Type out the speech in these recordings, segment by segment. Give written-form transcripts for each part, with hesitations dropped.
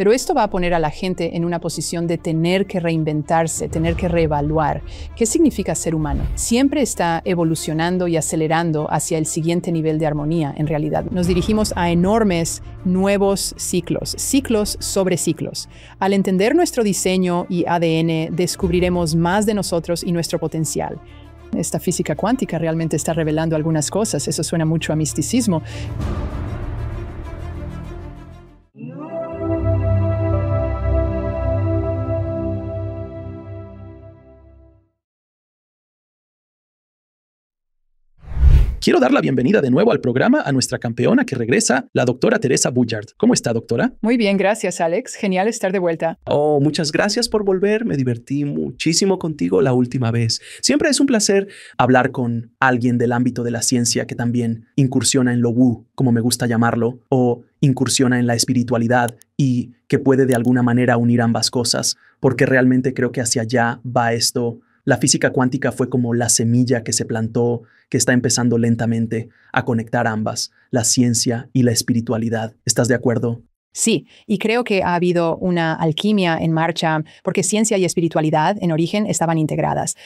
Pero esto va a poner a la gente en una posición de tener que reinventarse, tener que reevaluar. ¿Qué significa ser humano? Siempre está evolucionando y acelerando hacia el siguiente nivel de armonía, en realidad. Nos dirigimos a enormes nuevos ciclos, ciclos sobre ciclos. Al entender nuestro diseño y ADN, descubriremos más de nosotros y nuestro potencial. Esta física cuántica realmente está revelando algunas cosas. Eso suena mucho a misticismo. Quiero dar la bienvenida de nuevo al programa a nuestra campeona que regresa, la doctora Teresa Bullard. ¿Cómo está, doctora? Muy bien, gracias, Alex. Genial estar de vuelta. Oh, muchas gracias por volver. Me divertí muchísimo contigo la última vez. Siempre es un placer hablar con alguien del ámbito de la ciencia que también incursiona en lo woo, como me gusta llamarlo, o incursiona en la espiritualidad y que puede de alguna manera unir ambas cosas, porque realmente creo que hacia allá va esto. La física cuántica fue como la semilla que se plantó, que está empezando lentamente a conectar ambas, la ciencia y la espiritualidad. ¿Estás de acuerdo? Sí, y creo que ha habido una alquimia en marcha porque ciencia y espiritualidad en origen estaban integradas.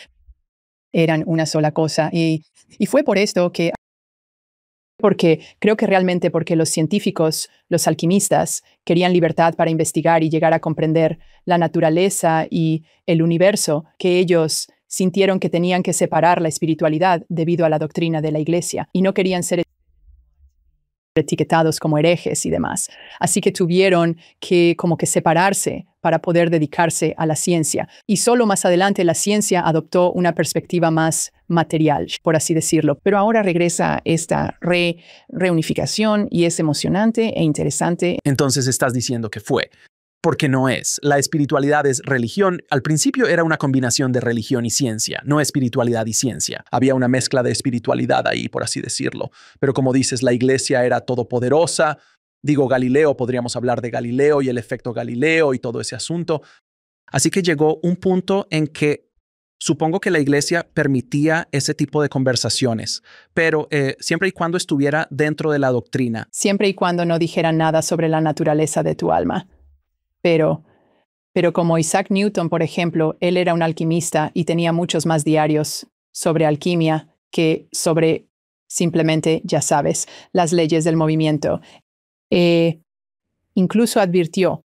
Eran una sola cosa y fue por esto que... Porque creo que realmente porque los científicos, los alquimistas, querían libertad para investigar y llegar a comprender la naturaleza y el universo, que ellos sintieron que tenían que separar la espiritualidad debido a la doctrina de la Iglesia y no querían ser etiquetados como herejes y demás. Así que tuvieron que como que separarse para poder dedicarse a la ciencia. Y solo más adelante la ciencia adoptó una perspectiva más material, por así decirlo. Pero ahora regresa esta reunificación y es emocionante e interesante. Entonces estás diciendo que fue. Porque no es. La espiritualidad es religión. Al principio era una combinación de religión y ciencia, no espiritualidad y ciencia. Había una mezcla de espiritualidad ahí, por así decirlo. Pero como dices, la iglesia era todopoderosa. Digo, Galileo, podríamos hablar de Galileo y el efecto Galileo y todo ese asunto. Así que llegó un punto en que supongo que la iglesia permitía ese tipo de conversaciones, pero siempre y cuando estuviera dentro de la doctrina. Siempre y cuando no dijeran nada sobre la naturaleza de tu alma. Pero como Isaac Newton, por ejemplo, él era un alquimista y tenía muchos más diarios sobre alquimia que sobre simplemente, ya sabes, las leyes del movimiento. Incluso advirtió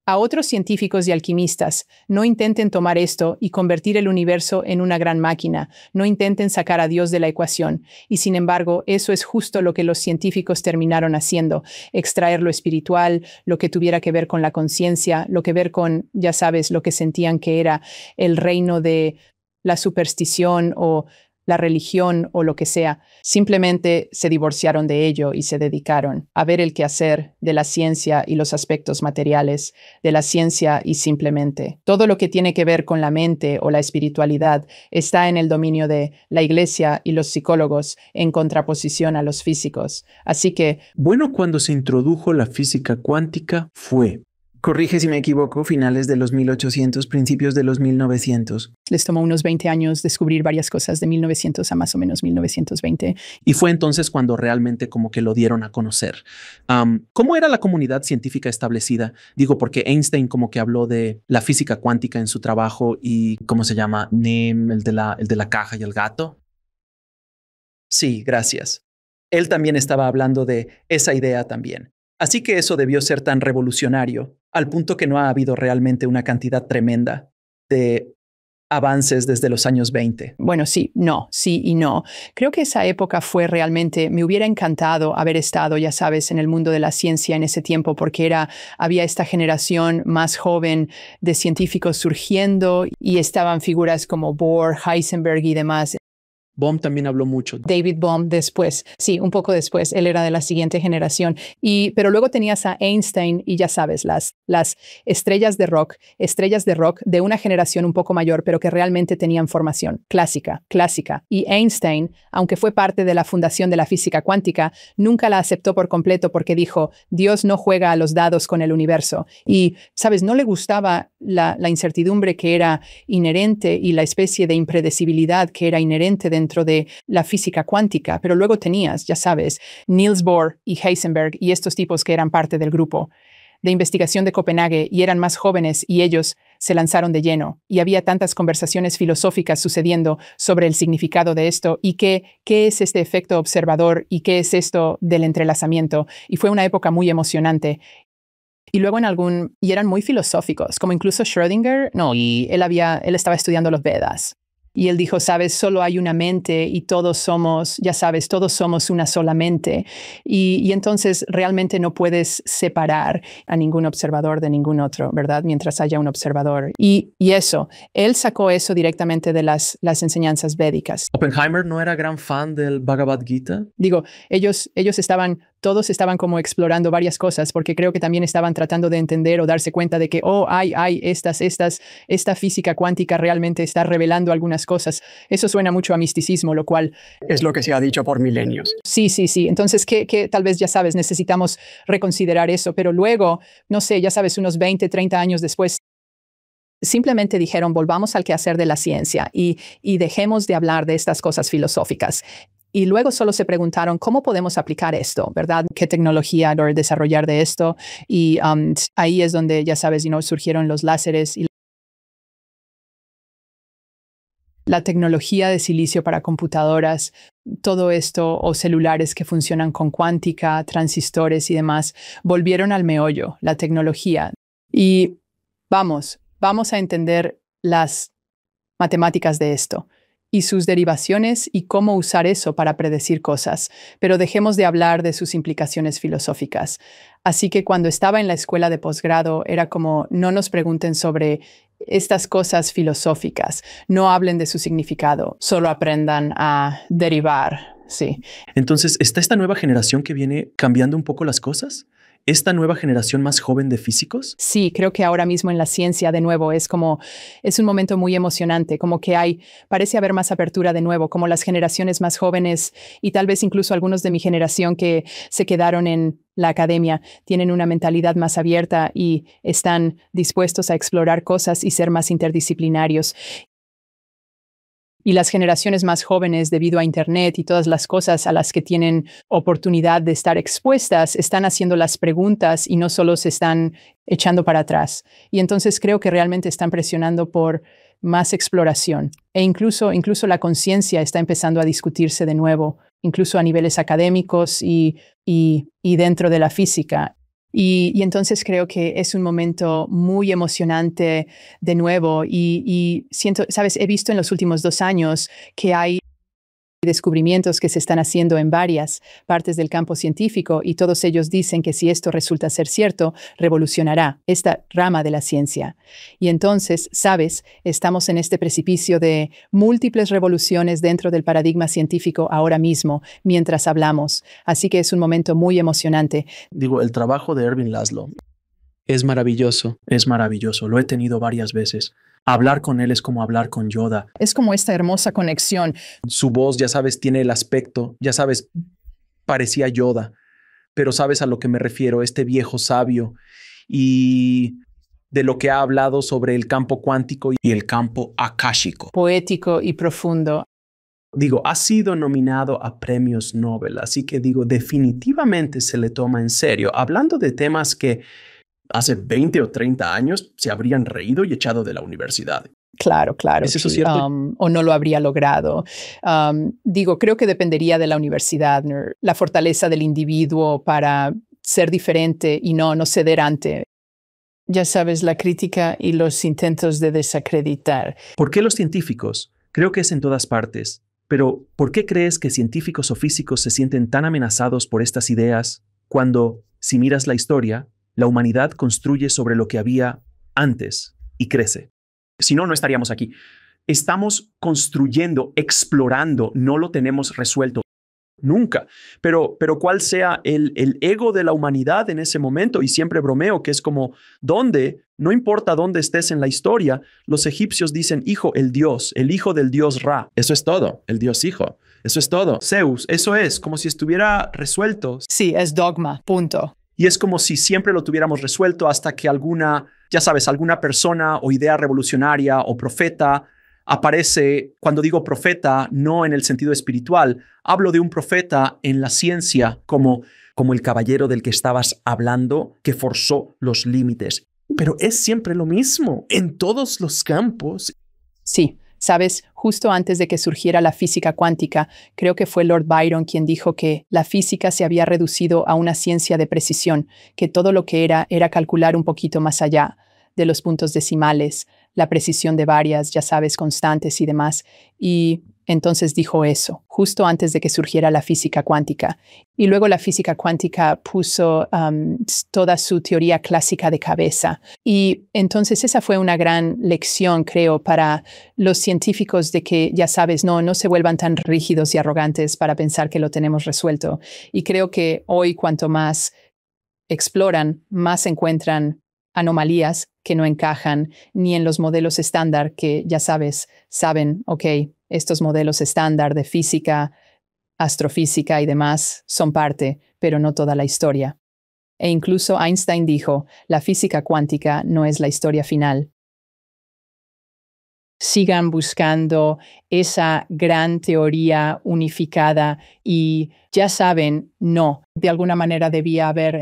a otros científicos y alquimistas, no intenten tomar esto y convertir el universo en una gran máquina, no intenten sacar a Dios de la ecuación. Y sin embargo, eso es justo lo que los científicos terminaron haciendo, extraer lo espiritual, lo que tuviera que ver con la conciencia, lo que ver con, ya sabes, lo que sentían que era el reino de la superstición o la religión o lo que sea. Simplemente se divorciaron de ello y se dedicaron a ver el quehacer de la ciencia y los aspectos materiales de la ciencia y simplemente todo lo que tiene que ver con la mente o la espiritualidad está en el dominio de la iglesia y los psicólogos en contraposición a los físicos. Así que... Bueno, cuando se introdujo la física cuántica fue, corrige si me equivoco, finales de los 1800, principios de los 1900. Les tomó unos 20 años descubrir varias cosas de 1900 a más o menos 1920. Y fue entonces cuando realmente como que lo dieron a conocer. ¿Cómo era la comunidad científica establecida? Digo, porque Einstein como que habló de la física cuántica en su trabajo y, ¿cómo se llama? Nem, el de la caja y el gato. Sí, gracias. Él también estaba hablando de esa idea también. Así que eso debió ser tan revolucionario, al punto que no ha habido realmente una cantidad tremenda de avances desde los años 20. Bueno, sí y no. Creo que esa época fue realmente, me hubiera encantado haber estado, ya sabes, en el mundo de la ciencia en ese tiempo, porque había esta generación más joven de científicos surgiendo y estaban figuras como Bohr, Heisenberg y demás. Bohm también habló mucho. David Bohm después, sí, un poco después, él era de la siguiente generación. Pero luego tenías a Einstein y ya sabes, las estrellas de rock de una generación un poco mayor, pero que realmente tenían formación clásica. Y Einstein, aunque fue parte de la fundación de la física cuántica, nunca la aceptó por completo porque dijo, Dios no juega a los dados con el universo. Y, sabes, no le gustaba la incertidumbre que era inherente y la especie de impredecibilidad que era inherente dentro de la física cuántica, pero luego tenías, ya sabes, Niels Bohr y Heisenberg y estos tipos que eran parte del grupo de investigación de Copenhague y eran más jóvenes y ellos se lanzaron de lleno. Y había tantas conversaciones filosóficas sucediendo sobre el significado de esto y qué es este efecto observador y qué es esto del entrelazamiento. Y fue una época muy emocionante. Y luego y eran muy filosóficos, como incluso Schrödinger, no, y él estaba estudiando los Vedas. Y él dijo, sabes, solo hay una mente y todos somos, ya sabes, todos somos una sola mente. Y entonces realmente no puedes separar a ningún observador de ningún otro, ¿verdad? Mientras haya un observador. Y eso, él sacó eso directamente de las enseñanzas védicas. ¿Oppenheimer no era gran fan del Bhagavad Gita? Digo, todos estaban como explorando varias cosas porque creo que también estaban tratando de entender o darse cuenta de que, esta física cuántica realmente está revelando algunas cosas. Eso suena mucho a misticismo, lo cual es lo que se ha dicho por milenios. Sí. Entonces, que tal vez, ya sabes, necesitamos reconsiderar eso, pero luego, no sé, ya sabes, unos 20, 30 años después, simplemente dijeron, volvamos al quehacer de la ciencia y dejemos de hablar de estas cosas filosóficas. Y luego solo se preguntaron, ¿cómo podemos aplicar esto? ¿Verdad? ¿Qué tecnología desarrollar de esto? Y ahí es donde, ya sabes, surgieron los láseres y la tecnología de silicio para computadoras, todo esto, o celulares que funcionan con cuántica, transistores y demás, volvieron al meollo, la tecnología. Y vamos a entender las matemáticas de esto y sus derivaciones y cómo usar eso para predecir cosas, pero dejemos de hablar de sus implicaciones filosóficas. Así que cuando estaba en la escuela de posgrado era como, no nos pregunten sobre estas cosas filosóficas, no hablen de su significado, solo aprendan a derivar, sí. Entonces, ¿está esta nueva generación que viene cambiando un poco las cosas? ¿Esta nueva generación más joven de físicos? Sí, creo que ahora mismo en la ciencia, de nuevo, es un momento muy emocionante, como que parece haber más apertura de nuevo, como las generaciones más jóvenes y tal vez incluso algunos de mi generación que se quedaron en la academia, tienen una mentalidad más abierta y están dispuestos a explorar cosas y ser más interdisciplinarios. Y las generaciones más jóvenes, debido a Internet y todas las cosas a las que tienen oportunidad de estar expuestas, están haciendo las preguntas y no solo se están echando para atrás. Y entonces creo que realmente están presionando por más exploración. E incluso la conciencia está empezando a discutirse de nuevo, incluso a niveles académicos y dentro de la física. Y entonces creo que es un momento muy emocionante de nuevo y siento, sabes, he visto en los últimos 2 años que hay descubrimientos que se están haciendo en varias partes del campo científico y todos ellos dicen que si esto resulta ser cierto, revolucionará esta rama de la ciencia. Y entonces, sabes, estamos en este precipicio de múltiples revoluciones dentro del paradigma científico ahora mismo, mientras hablamos. Así que es un momento muy emocionante. Digo, el trabajo de Ervin Laszlo es maravilloso. Es maravilloso. Lo he tenido varias veces. Hablar con él es como hablar con Yoda. Es como esta hermosa conexión. Su voz, ya sabes, tiene el aspecto, ya sabes, parecía Yoda, pero sabes a lo que me refiero, este viejo sabio y de lo que ha hablado sobre el campo cuántico y el campo akáshico. Poético y profundo. Digo, ha sido nominado a premios Nobel, así que digo, definitivamente se le toma en serio, hablando de temas que hace 20 o 30 años se habrían reído y echado de la universidad. Claro. ¿Es eso cierto? O no lo habría logrado. Digo, creo que dependería de la universidad, la fortaleza del individuo para ser diferente y no ceder ante, ya sabes, la crítica y los intentos de desacreditar. ¿Por qué los científicos? Creo que es en todas partes. Pero, ¿por qué crees que científicos o físicos se sienten tan amenazados por estas ideas cuando, si miras la historia, la humanidad construye sobre lo que había antes y crece? Si no, no estaríamos aquí. Estamos construyendo, explorando, no lo tenemos resuelto. Nunca. Pero ¿cuál sea el ego de la humanidad en ese momento? Y siempre bromeo que es como, ¿dónde? No importa dónde estés en la historia, los egipcios dicen, hijo, el hijo del dios Ra. Eso es todo, el dios hijo. Eso es todo. Zeus, eso es, como si estuviera resuelto. Sí, es dogma, punto. Y es como si siempre lo tuviéramos resuelto hasta que alguna persona o idea revolucionaria o profeta aparece, cuando digo profeta, no en el sentido espiritual, hablo de un profeta en la ciencia como el caballero del que estabas hablando, que forzó los límites. Pero es siempre lo mismo en todos los campos. Sí, sabes, justo antes de que surgiera la física cuántica, creo que fue Lord Byron quien dijo que la física se había reducido a una ciencia de precisión, que todo lo que era calcular un poquito más allá de los puntos decimales, la precisión de varias, ya sabes, constantes y demás. Y entonces dijo eso, justo antes de que surgiera la física cuántica. Y luego la física cuántica puso toda su teoría clásica de cabeza. Y entonces esa fue una gran lección, creo, para los científicos de que, ya sabes, no se vuelvan tan rígidos y arrogantes para pensar que lo tenemos resuelto. Y creo que hoy, cuanto más exploran, más encuentran anomalías que no encajan ni en los modelos estándar que, ya sabes, saben, ok, estos modelos estándar de física, astrofísica y demás son parte, pero no toda la historia. E incluso Einstein dijo, la física cuántica no es la historia final. Sigan buscando esa gran teoría unificada y, ya saben, no, de alguna manera debía haber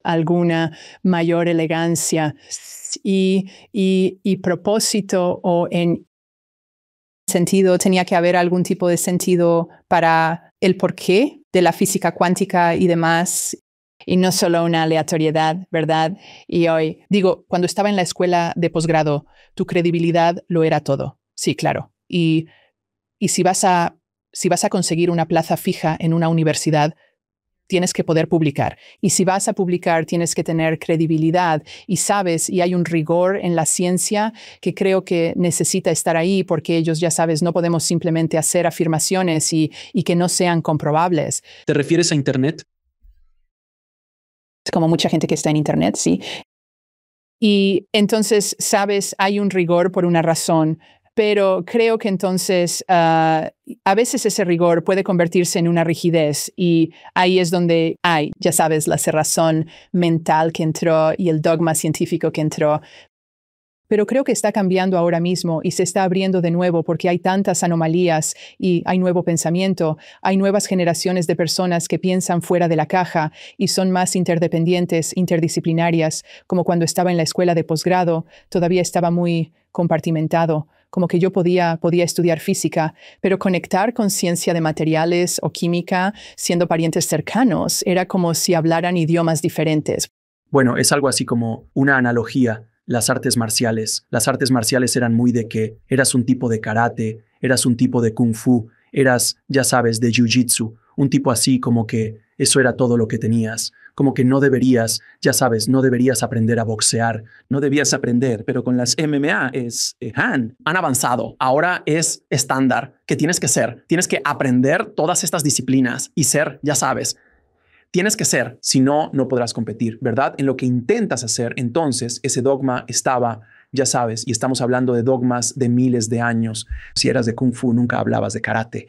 alguna mayor elegancia y propósito, o en sentido, tenía que haber algún tipo de sentido para el porqué de la física cuántica y demás, y no solo una aleatoriedad, ¿verdad? Y hoy, digo, cuando estaba en la escuela de posgrado, tu credibilidad lo era todo. Sí, claro. Y si vas a conseguir una plaza fija en una universidad, tienes que poder publicar. Y si vas a publicar, tienes que tener credibilidad. Y sabes, y hay un rigor en la ciencia que creo que necesita estar ahí, porque ellos, ya sabes, no podemos simplemente hacer afirmaciones y que no sean comprobables. ¿Te refieres a Internet? Como mucha gente que está en Internet, sí. Y entonces, sabes, hay un rigor por una razón. Pero creo que entonces a veces ese rigor puede convertirse en una rigidez, y ahí es donde hay, ya sabes, la cerrazón mental que entró y el dogma científico que entró. Pero creo que está cambiando ahora mismo y se está abriendo de nuevo porque hay tantas anomalías y hay nuevo pensamiento, hay nuevas generaciones de personas que piensan fuera de la caja y son más interdependientes, interdisciplinarias, como cuando estaba en la escuela de posgrado, todavía estaba muy compartimentado, como que yo podía estudiar física, pero conectar con ciencia de materiales o química, siendo parientes cercanos, era como si hablaran idiomas diferentes. Bueno, es algo así como una analogía. Las artes marciales. Las artes marciales eran muy de que eras un tipo de karate, eras un tipo de kung fu, eras, ya sabes, de jiu-jitsu, un tipo así como que eso era todo lo que tenías. Como que no deberías, ya sabes, no deberías aprender a boxear, no debías aprender, pero con las MMA han avanzado. Ahora es estándar que tienes que aprender todas estas disciplinas y ser, ya sabes, tienes que ser, si no, no podrás competir, ¿verdad? En lo que intentas hacer, entonces, ese dogma estaba, ya sabes, y estamos hablando de dogmas de miles de años. Si eras de Kung Fu, nunca hablabas de karate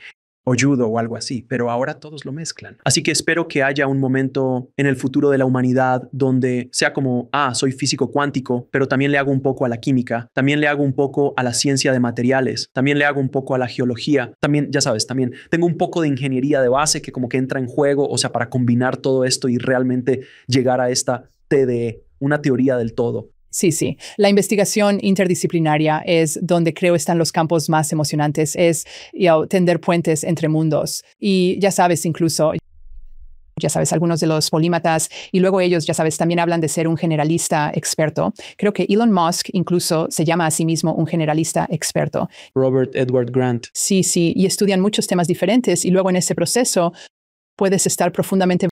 o judo o algo así, pero ahora todos lo mezclan. Así que espero que haya un momento en el futuro de la humanidad donde sea como, soy físico cuántico, pero también le hago un poco a la química, también le hago un poco a la ciencia de materiales, también le hago un poco a la geología, también, ya sabes, también tengo un poco de ingeniería de base que como que entra en juego, o sea, para combinar todo esto y realmente llegar a esta TDE, una teoría del todo. Sí. La investigación interdisciplinaria es donde creo están los campos más emocionantes, es tender puentes entre mundos. Y ya sabes, incluso, ya sabes, algunos de los polímatas, y luego ellos, ya sabes, también hablan de ser un generalista experto. Creo que Elon Musk incluso se llama a sí mismo un generalista experto. Robert Edward Grant. Sí, y estudian muchos temas diferentes, y luego en ese proceso puedes estar profundamente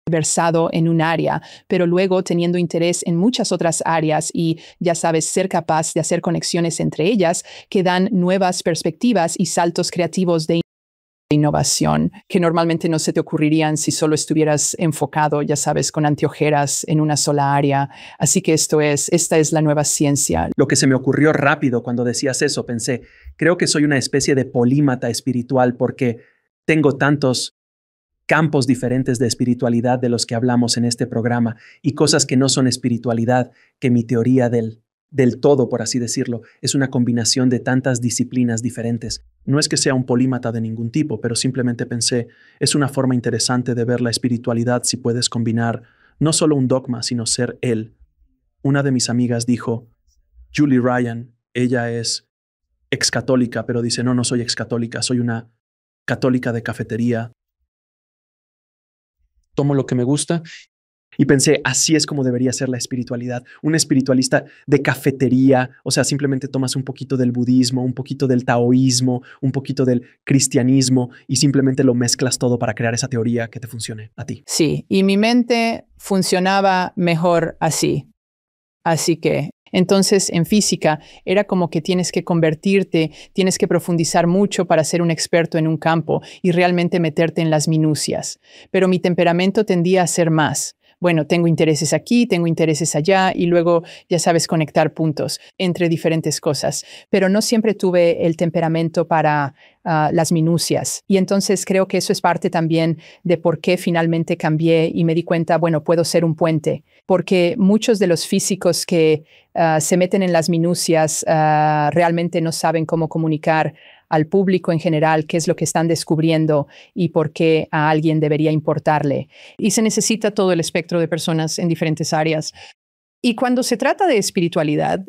versado en un área, pero luego teniendo interés en muchas otras áreas y, ya sabes, ser capaz de hacer conexiones entre ellas que dan nuevas perspectivas y saltos creativos de innovación que normalmente no se te ocurrirían si solo estuvieras enfocado, ya sabes, con anteojeras en una sola área. Así que esta es la nueva ciencia. Lo que se me ocurrió rápido cuando decías eso, pensé, creo que soy una especie de polímata espiritual porque tengo tantos campos diferentes de espiritualidad de los que hablamos en este programa y cosas que no son espiritualidad, que mi teoría del del todo, por así decirlo. Es una combinación de tantas disciplinas diferentes. No es que sea un polímata de ningún tipo, pero simplemente pensé, es una forma interesante de ver la espiritualidad si puedes combinar no solo un dogma, sino ser él. Una de mis amigas dijo, Julie Ryan, ella es excatólica, pero dice, no, no soy excatólica, soy una católica de cafetería. Tomo lo que me gusta. Y pensé, así es como debería ser la espiritualidad. Un espiritualista de cafetería, o sea, simplemente tomas un poquito del budismo, un poquito del taoísmo, un poquito del cristianismo y simplemente lo mezclas todo para crear esa teoría que te funcione a ti. Sí, y mi mente funcionaba mejor así. Así que, entonces, en física, era como que tienes que convertirte, tienes que profundizar mucho para ser un experto en un campo y realmente meterte en las minucias. Pero mi temperamento tendía a ser más. Bueno, tengo intereses aquí, tengo intereses allá y luego, ya sabes, conectar puntos entre diferentes cosas. Pero no siempre tuve el temperamento para las minucias. Y entonces creo que eso es parte también de por qué finalmente cambié y me di cuenta, bueno, puedo ser un puente. Porque muchos de los físicos que se meten en las minucias realmente no saben cómo comunicar al público en general qué es lo que están descubriendo y por qué a alguien debería importarle. Y se necesita todo el espectro de personas en diferentes áreas. Y cuando se trata de espiritualidad,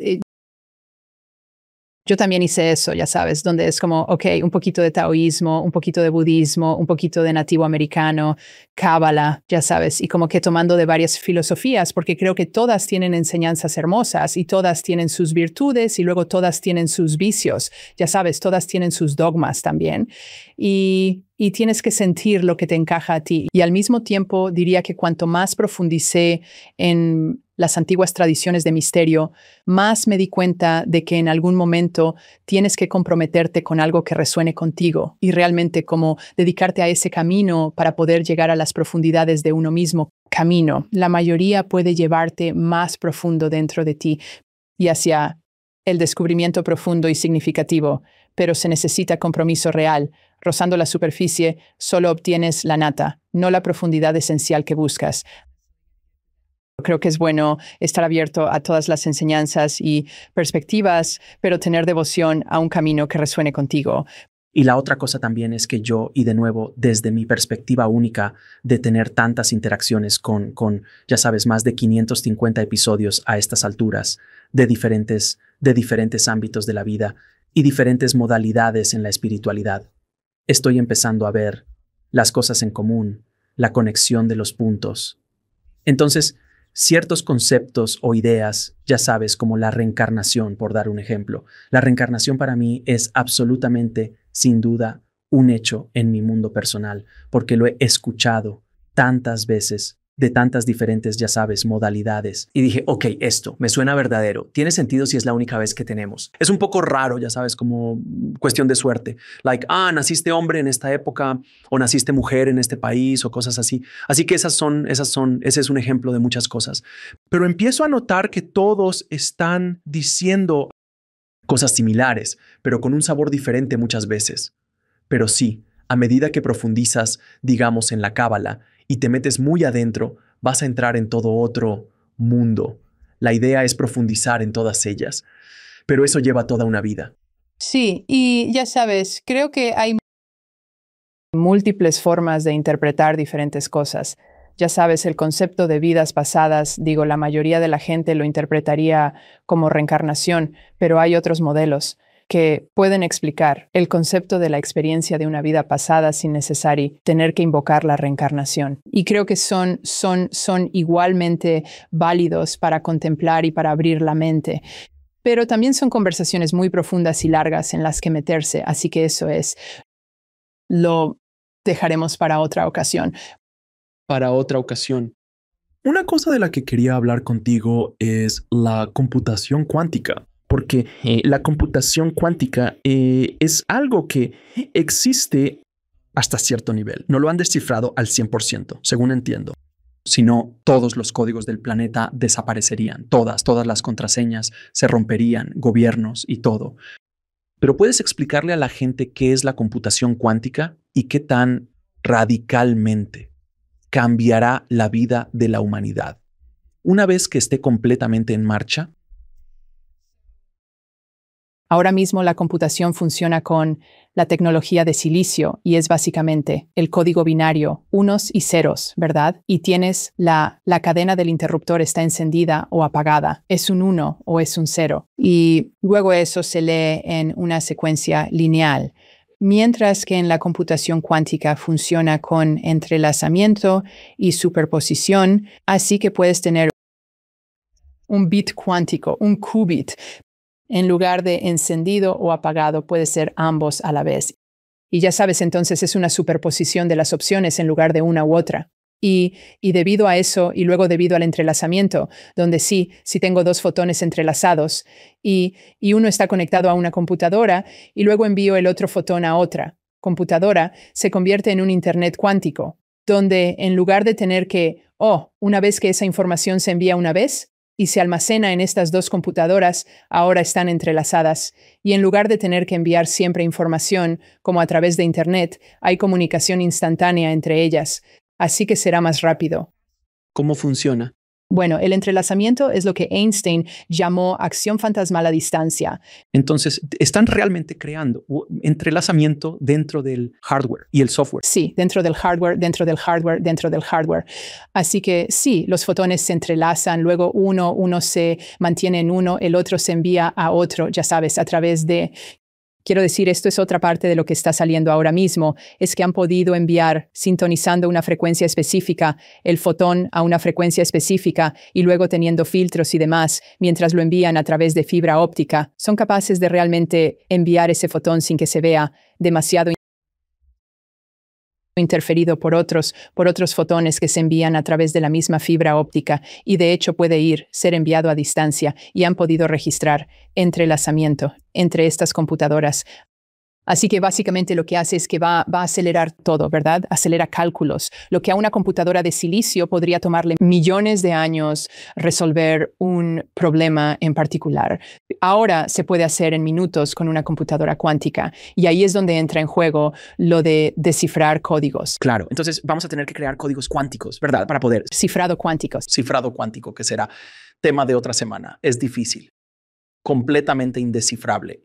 yo también hice eso, ya sabes, donde es como, ok, un poquito de taoísmo, un poquito de budismo, un poquito de nativo americano, cábala, ya sabes, y como que tomando de varias filosofías, porque creo que todas tienen enseñanzas hermosas y todas tienen sus virtudes y luego todas tienen sus vicios, ya sabes, todas tienen sus dogmas también. Y tienes que sentir lo que te encaja a ti. Y al mismo tiempo diría que cuanto más profundicé en las antiguas tradiciones de misterio, más me di cuenta de que en algún momento tienes que comprometerte con algo que resuene contigo y realmente como dedicarte a ese camino para poder llegar a las profundidades de uno mismo. Camino, la mayoría puede llevarte más profundo dentro de ti y hacia el descubrimiento profundo y significativo, pero se necesita compromiso real. Rozando la superficie, solo obtienes la nata, no la profundidad esencial que buscas. Creo que es bueno estar abierto a todas las enseñanzas y perspectivas, pero tener devoción a un camino que resuene contigo. Y la otra cosa también es que yo, y de nuevo, desde mi perspectiva única de tener tantas interacciones con, ya sabes, más de 550 episodios a estas alturas, de diferentes ámbitos de la vida y diferentes modalidades en la espiritualidad, estoy empezando a ver las cosas en común, la conexión de los puntos. Entonces, ciertos conceptos o ideas, ya sabes, como la reencarnación, por dar un ejemplo. La reencarnación para mí es absolutamente, sin duda, un hecho en mi mundo personal, porque lo he escuchado tantas veces, de tantas diferentes, ya sabes, modalidades. Y dije, ok, esto me suena verdadero. Tiene sentido si es la única vez que tenemos. Es un poco raro, ya sabes, como cuestión de suerte. Like, naciste hombre en esta época o naciste mujer en este país o cosas así. Así que ese es un ejemplo de muchas cosas. Pero empiezo a notar que todos están diciendo cosas similares, pero con un sabor diferente muchas veces. Pero sí, a medida que profundizas, digamos, en la cábala y te metes muy adentro, vas a entrar en todo otro mundo. La idea es profundizar en todas ellas, pero eso lleva toda una vida. Sí, y ya sabes, creo que hay múltiples formas de interpretar diferentes cosas. Ya sabes, el concepto de vidas pasadas, digo, la mayoría de la gente lo interpretaría como reencarnación, pero hay otros modelos que pueden explicar el concepto de la experiencia de una vida pasada sin necesario tener que invocar la reencarnación. Y creo que son igualmente válidos para contemplar y para abrir la mente. Pero también son conversaciones muy profundas y largas en las que meterse, así que eso lo dejaremos para otra ocasión. Una cosa de la que quería hablar contigo es la computación cuántica. Porque la computación cuántica es algo que existe hasta cierto nivel. No lo han descifrado al 100%, según entiendo. Si no, todos los códigos del planeta desaparecerían. Todas las contraseñas se romperían, gobiernos y todo. Pero ¿puedes explicarle a la gente qué es la computación cuántica y qué tan radicalmente cambiará la vida de la humanidad? Una vez que esté completamente en marcha, Ahora mismo la computación funciona con la tecnología de silicio y es básicamente el código binario, unos y ceros, ¿verdad? Y tienes la cadena del interruptor está encendida o apagada, es un 1 o es un 0. Y luego eso se lee en una secuencia lineal. Mientras que en la computación cuántica funciona con entrelazamiento y superposición, así que puedes tener un bit cuántico, un qubit. En lugar de encendido o apagado, puede ser ambos a la vez. Y ya sabes, entonces es una superposición de las opciones en lugar de una u otra. Y debido a eso, y luego debido al entrelazamiento, donde si tengo dos fotones entrelazados y uno está conectado a una computadora y luego envío el otro fotón a otra computadora, se convierte en un Internet cuántico, donde en lugar de tener que, una vez que esa información se envía una vez, y se almacena en estas dos computadoras, ahora están entrelazadas. Y en lugar de tener que enviar siempre información, como a través de Internet, hay comunicación instantánea entre ellas. Así que será más rápido. ¿Cómo funciona? Bueno, el entrelazamiento es lo que Einstein llamó acción fantasmal a distancia. Entonces, están realmente creando entrelazamiento dentro del hardware y el software. Sí, dentro del hardware, dentro del hardware, dentro del hardware. Así que sí, los fotones se entrelazan, luego uno se mantiene en uno, el otro se envía a otro, ya sabes, a través de... Quiero decir, esto es otra parte de lo que está saliendo ahora mismo, es que han podido enviar, sintonizando una frecuencia específica, el fotón a una frecuencia específica y luego teniendo filtros y demás, mientras lo envían a través de fibra óptica, son capaces de realmente enviar ese fotón sin que se vea demasiado interferido por otros fotones que se envían a través de la misma fibra óptica y de hecho puede ser enviado a distancia y han podido registrar entrelazamiento entre estas computadoras. Así que básicamente lo que hace es que va a acelerar todo, ¿verdad? Acelera cálculos. Lo que a una computadora de silicio podría tomarle millones de años resolver un problema en particular. Ahora se puede hacer en minutos con una computadora cuántica. Y ahí es donde entra en juego lo de descifrar códigos. Claro, entonces vamos a tener que crear códigos cuánticos, ¿verdad? Para poder... Cifrado cuánticos. Cifrado cuántico, que será tema de otra semana. Es difícil. Completamente indescifrable.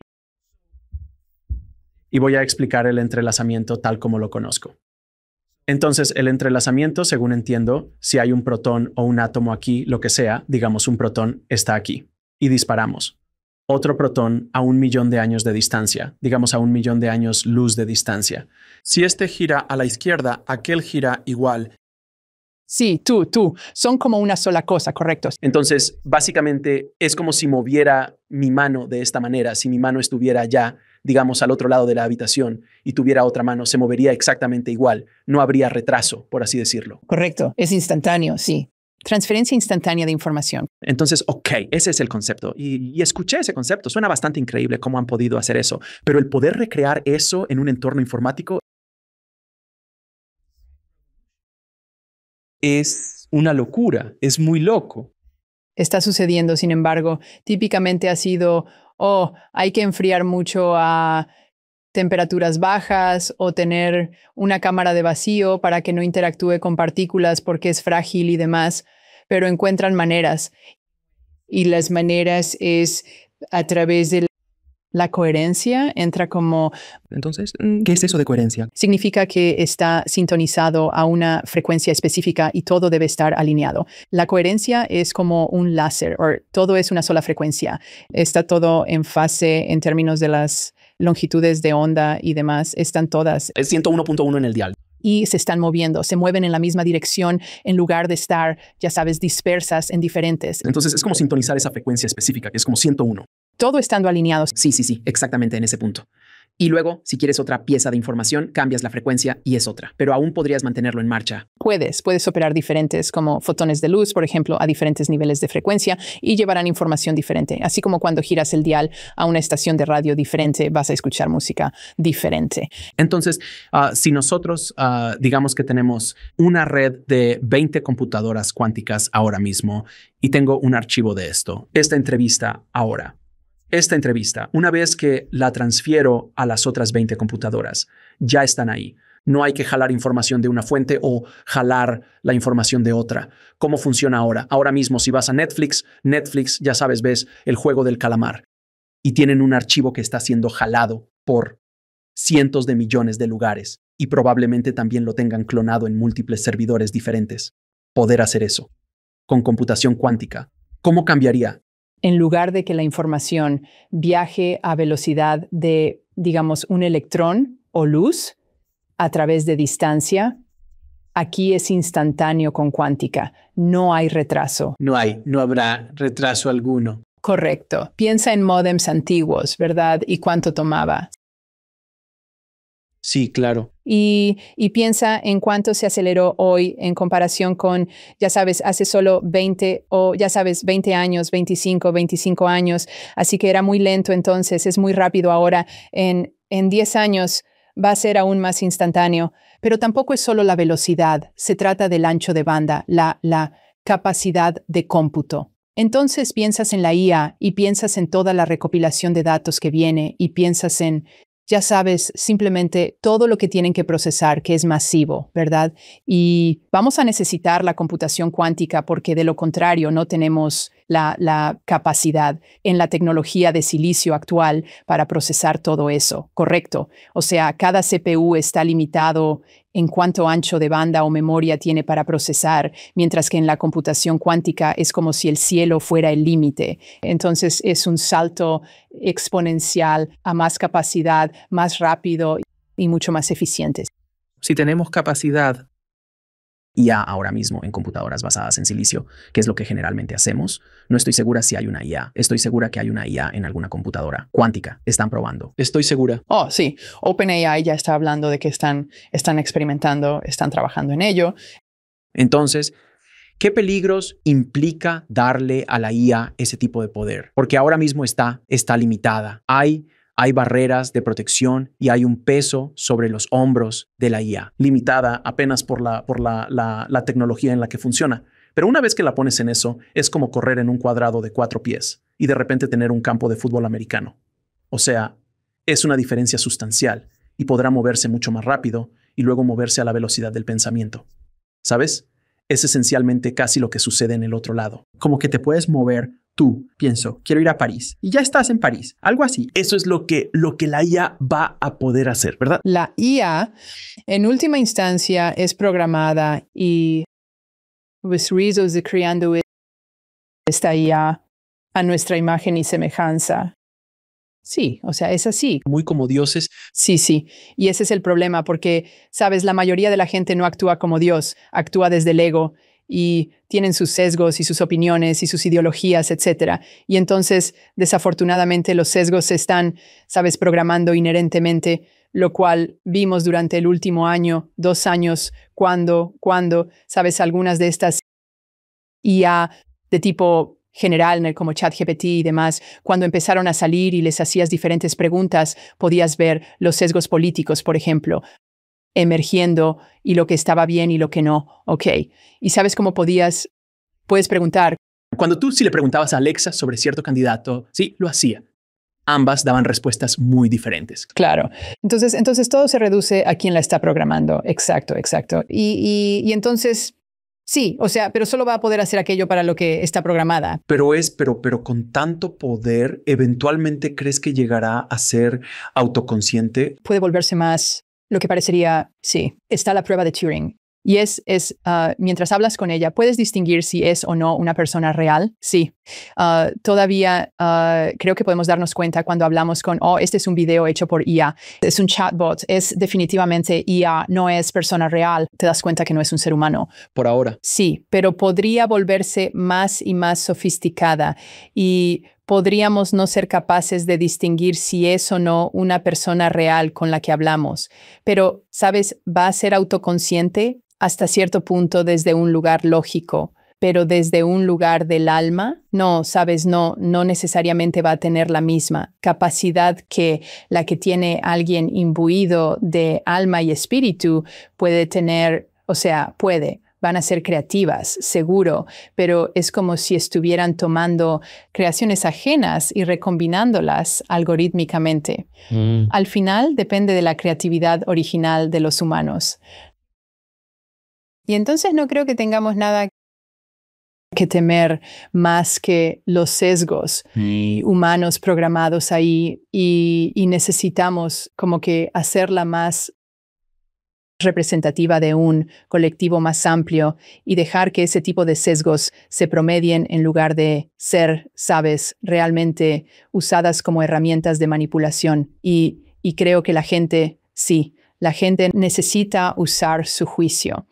Y voy a explicar el entrelazamiento tal como lo conozco. Entonces, el entrelazamiento, según entiendo, si hay un protón o un átomo aquí, lo que sea, digamos un protón está aquí, y disparamos. Otro protón a 1.000.000 de años de distancia, digamos a 1.000.000 de años luz de distancia. Si este gira a la izquierda, aquel gira igual. Sí, tú. Son como una sola cosa, correcto. Entonces, básicamente, es como si moviera mi mano de esta manera. Si mi mano estuviera allá, digamos, al otro lado de la habitación y tuviera otra mano, se movería exactamente igual. No habría retraso, por así decirlo. Correcto. Es instantáneo, sí. Transferencia instantánea de información. Entonces, ese es el concepto. Y escuché ese concepto. Suena bastante increíble cómo han podido hacer eso. Pero el poder recrear eso en un entorno informático es una locura, es muy loco. Está sucediendo, sin embargo, típicamente ha sido, hay que enfriar mucho a temperaturas bajas o tener una cámara de vacío para que no interactúe con partículas porque es frágil y demás, pero encuentran maneras. Y las maneras es a través de la coherencia, entra como... Entonces, ¿qué es eso de coherencia? Significa que está sintonizado a una frecuencia específica y todo debe estar alineado. La coherencia es como un láser, todo es una sola frecuencia. Está todo en fase en términos de las longitudes de onda y demás. Están todas. Es 101.1 en el dial. Y se están moviendo, se mueven en la misma dirección en lugar de estar, ya sabes, dispersas en diferentes. Entonces, es como sintonizar esa frecuencia específica, que es como 101. Todo estando alineados. Sí, exactamente en ese punto. Y luego, si quieres otra pieza de información, cambias la frecuencia y es otra, pero aún podrías mantenerlo en marcha. Puedes operar diferentes como fotones de luz, por ejemplo, a diferentes niveles de frecuencia y llevarán información diferente. Así como cuando giras el dial a una estación de radio diferente, vas a escuchar música diferente. Entonces, si nosotros digamos que tenemos una red de 20 computadoras cuánticas ahora mismo y tengo un archivo de esto, esta entrevista, una vez que la transfiero a las otras 20 computadoras, ya están ahí. No hay que jalar información de una fuente o jalar la información de otra. ¿Cómo funciona ahora? Ahora mismo, si vas a Netflix, ya sabes, ves el juego del calamar. y tienen un archivo que está siendo jalado por cientos de millones de lugares y probablemente también lo tengan clonado en múltiples servidores diferentes. Poder hacer eso con computación cuántica, ¿cómo cambiaría? En lugar de que la información viaje a velocidad de, digamos, un electrón o luz a través de distancia, aquí es instantáneo con cuántica. No hay retraso. No habrá retraso alguno. Correcto. Piensa en módems antiguos, ¿verdad? ¿Y cuánto tomaba? Sí, claro. Y piensa en cuánto se aceleró hoy en comparación con, ya sabes, hace solo 20 o, ya sabes, 20 años, 25 años. Así que era muy lento entonces, es muy rápido ahora. En 10 años va a ser aún más instantáneo. Pero tampoco es solo la velocidad, se trata del ancho de banda, la capacidad de cómputo. Entonces piensas en la IA y piensas en toda la recopilación de datos que viene y piensas en, ya sabes, simplemente todo lo que tienen que procesar, que es masivo, ¿verdad? Y vamos a necesitar la computación cuántica porque de lo contrario no tenemos la capacidad en la tecnología de silicio actual para procesar todo eso, ¿correcto? O sea, cada CPU está limitado en cuánto ancho de banda o memoria tiene para procesar, mientras que en la computación cuántica es como si el cielo fuera el límite. Entonces es un salto exponencial a más capacidad, más rápido y mucho más eficiente. Si tenemos capacidad IA ahora mismo en computadoras basadas en silicio, que es lo que generalmente hacemos, no estoy segura si hay una IA. Estoy segura que hay una IA en alguna computadora cuántica. Están probando. Estoy segura. Oh, sí. OpenAI ya está hablando de que están experimentando, están trabajando en ello. Entonces, ¿qué peligros implica darle a la IA ese tipo de poder? Porque ahora mismo está limitada. Hay barreras de protección y hay un peso sobre los hombros de la IA. Limitada apenas por la tecnología en la que funciona. Pero una vez que la pones en eso, es como correr en un cuadrado de 4 pies y de repente tener un campo de fútbol americano. O sea, es una diferencia sustancial y podrá moverse mucho más rápido y luego moverse a la velocidad del pensamiento. ¿Sabes? Es esencialmente casi lo que sucede en el otro lado. Como que te puedes mover tú, pienso, quiero ir a París. Y ya estás en París, algo así. Eso es lo que la IA va a poder hacer, ¿verdad? La IA, en última instancia, es programada y Rizos de creando esta IA a nuestra imagen y semejanza. Sí, o sea, es así. Muy como dioses. Sí. Y ese es el problema porque, sabes, la mayoría de la gente no actúa como Dios, actúa desde el ego y tienen sus sesgos y sus opiniones y sus ideologías, etc. Y entonces, desafortunadamente, los sesgos se están, sabes, programando inherentemente, lo cual vimos durante el último año, 2 años, cuando, sabes, algunas de estas IA de tipo general, como ChatGPT y demás, cuando empezaron a salir y les hacías diferentes preguntas, podías ver los sesgos políticos, por ejemplo, emergiendo y lo que estaba bien y lo que no. Ok. ¿Y sabes cómo puedes preguntar? Cuando tú sí le preguntabas a Alexa sobre cierto candidato, sí, lo hacía. Ambas daban respuestas muy diferentes. Claro. Entonces todo se reduce a quién la está programando. Exacto. Y entonces, sí, o sea, pero solo va a poder hacer aquello para lo que está programada. Pero con tanto poder, ¿eventualmente crees que llegará a ser autoconsciente? Puede volverse más lo que parecería, sí, está la prueba de Turing. Y mientras hablas con ella, ¿puedes distinguir si es o no una persona real? Sí. Todavía creo que podemos darnos cuenta cuando hablamos con, este es un video hecho por IA, es un chatbot, es definitivamente IA, no es persona real. Te das cuenta que no es un ser humano. Por ahora. Sí, pero podría volverse más y más sofisticada y podríamos no ser capaces de distinguir si es o no una persona real con la que hablamos. Pero, ¿sabes? Va a ser autoconsciente hasta cierto punto desde un lugar lógico, pero desde un lugar del alma, no, ¿sabes? No necesariamente va a tener la misma capacidad que la que tiene alguien imbuido de alma y espíritu puede tener, o sea, van a ser creativas, seguro, pero es como si estuvieran tomando creaciones ajenas y recombinándolas algorítmicamente. Al final depende de la creatividad original de los humanos. Y entonces no creo que tengamos nada que temer más que los sesgos humanos programados ahí y necesitamos como que hacerla más representativa de un colectivo más amplio y dejar que ese tipo de sesgos se promedien en lugar de ser, sabes, realmente usadas como herramientas de manipulación. Y creo que la gente necesita usar su juicio.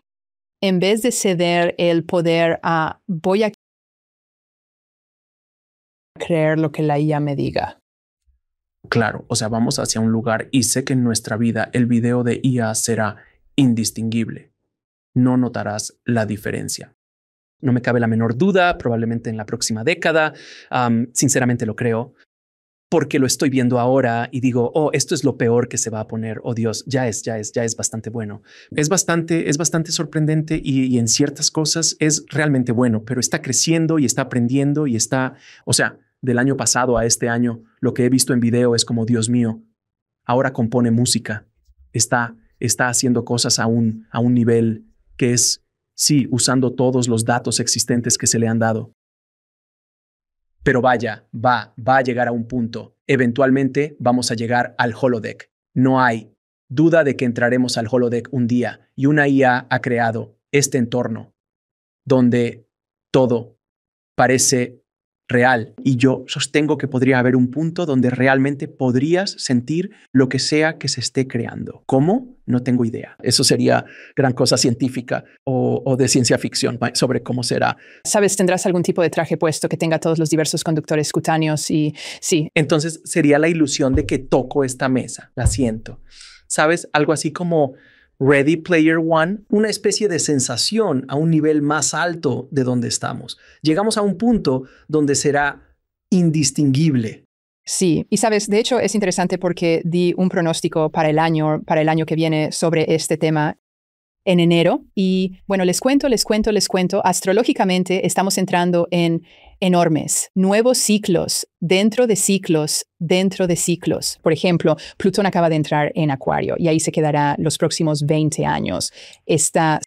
En vez de ceder el poder a voy a creer lo que la IA me diga. Claro, o sea, vamos hacia un lugar y sé que en nuestra vida el video de IA será indistinguible. No notarás la diferencia. No me cabe la menor duda, probablemente en la próxima década, sinceramente lo creo, porque lo estoy viendo ahora y digo, oh, esto es lo peor que se va a poner. Oh Dios, ya es bastante bueno. Es bastante sorprendente y en ciertas cosas es realmente bueno, pero está creciendo y está aprendiendo y está, o sea, del año pasado a este año, lo que he visto en video es como, Dios mío, ahora compone música, está haciendo cosas a un nivel que es, sí, usando todos los datos existentes que se le han dado. Pero vaya, va a llegar a un punto. Eventualmente vamos a llegar al holodeck. No hay duda de que entraremos al holodeck un día y una IA ha creado este entorno donde todo parece real. Y yo sostengo que podría haber un punto donde realmente podrías sentir lo que sea que se esté creando. ¿Cómo? No tengo idea. Eso sería gran cosa científica o de ciencia ficción sobre cómo será. ¿Sabes? Tendrás algún tipo de traje puesto que tenga todos los diversos conductores cutáneos y sí. Entonces sería la ilusión de que toco esta mesa, la siento. ¿Sabes? Algo así como Ready Player One, una especie de sensación a un nivel más alto de donde estamos. Llegamos a un punto donde será indistinguible. Sí, y sabes, de hecho es interesante porque di un pronóstico para el año que viene sobre este tema en enero. Y bueno, les cuento, astrológicamente estamos entrando en enormes, nuevos ciclos, dentro de ciclos. Por ejemplo, Plutón acaba de entrar en Acuario y ahí se quedará los próximos 20 años. Está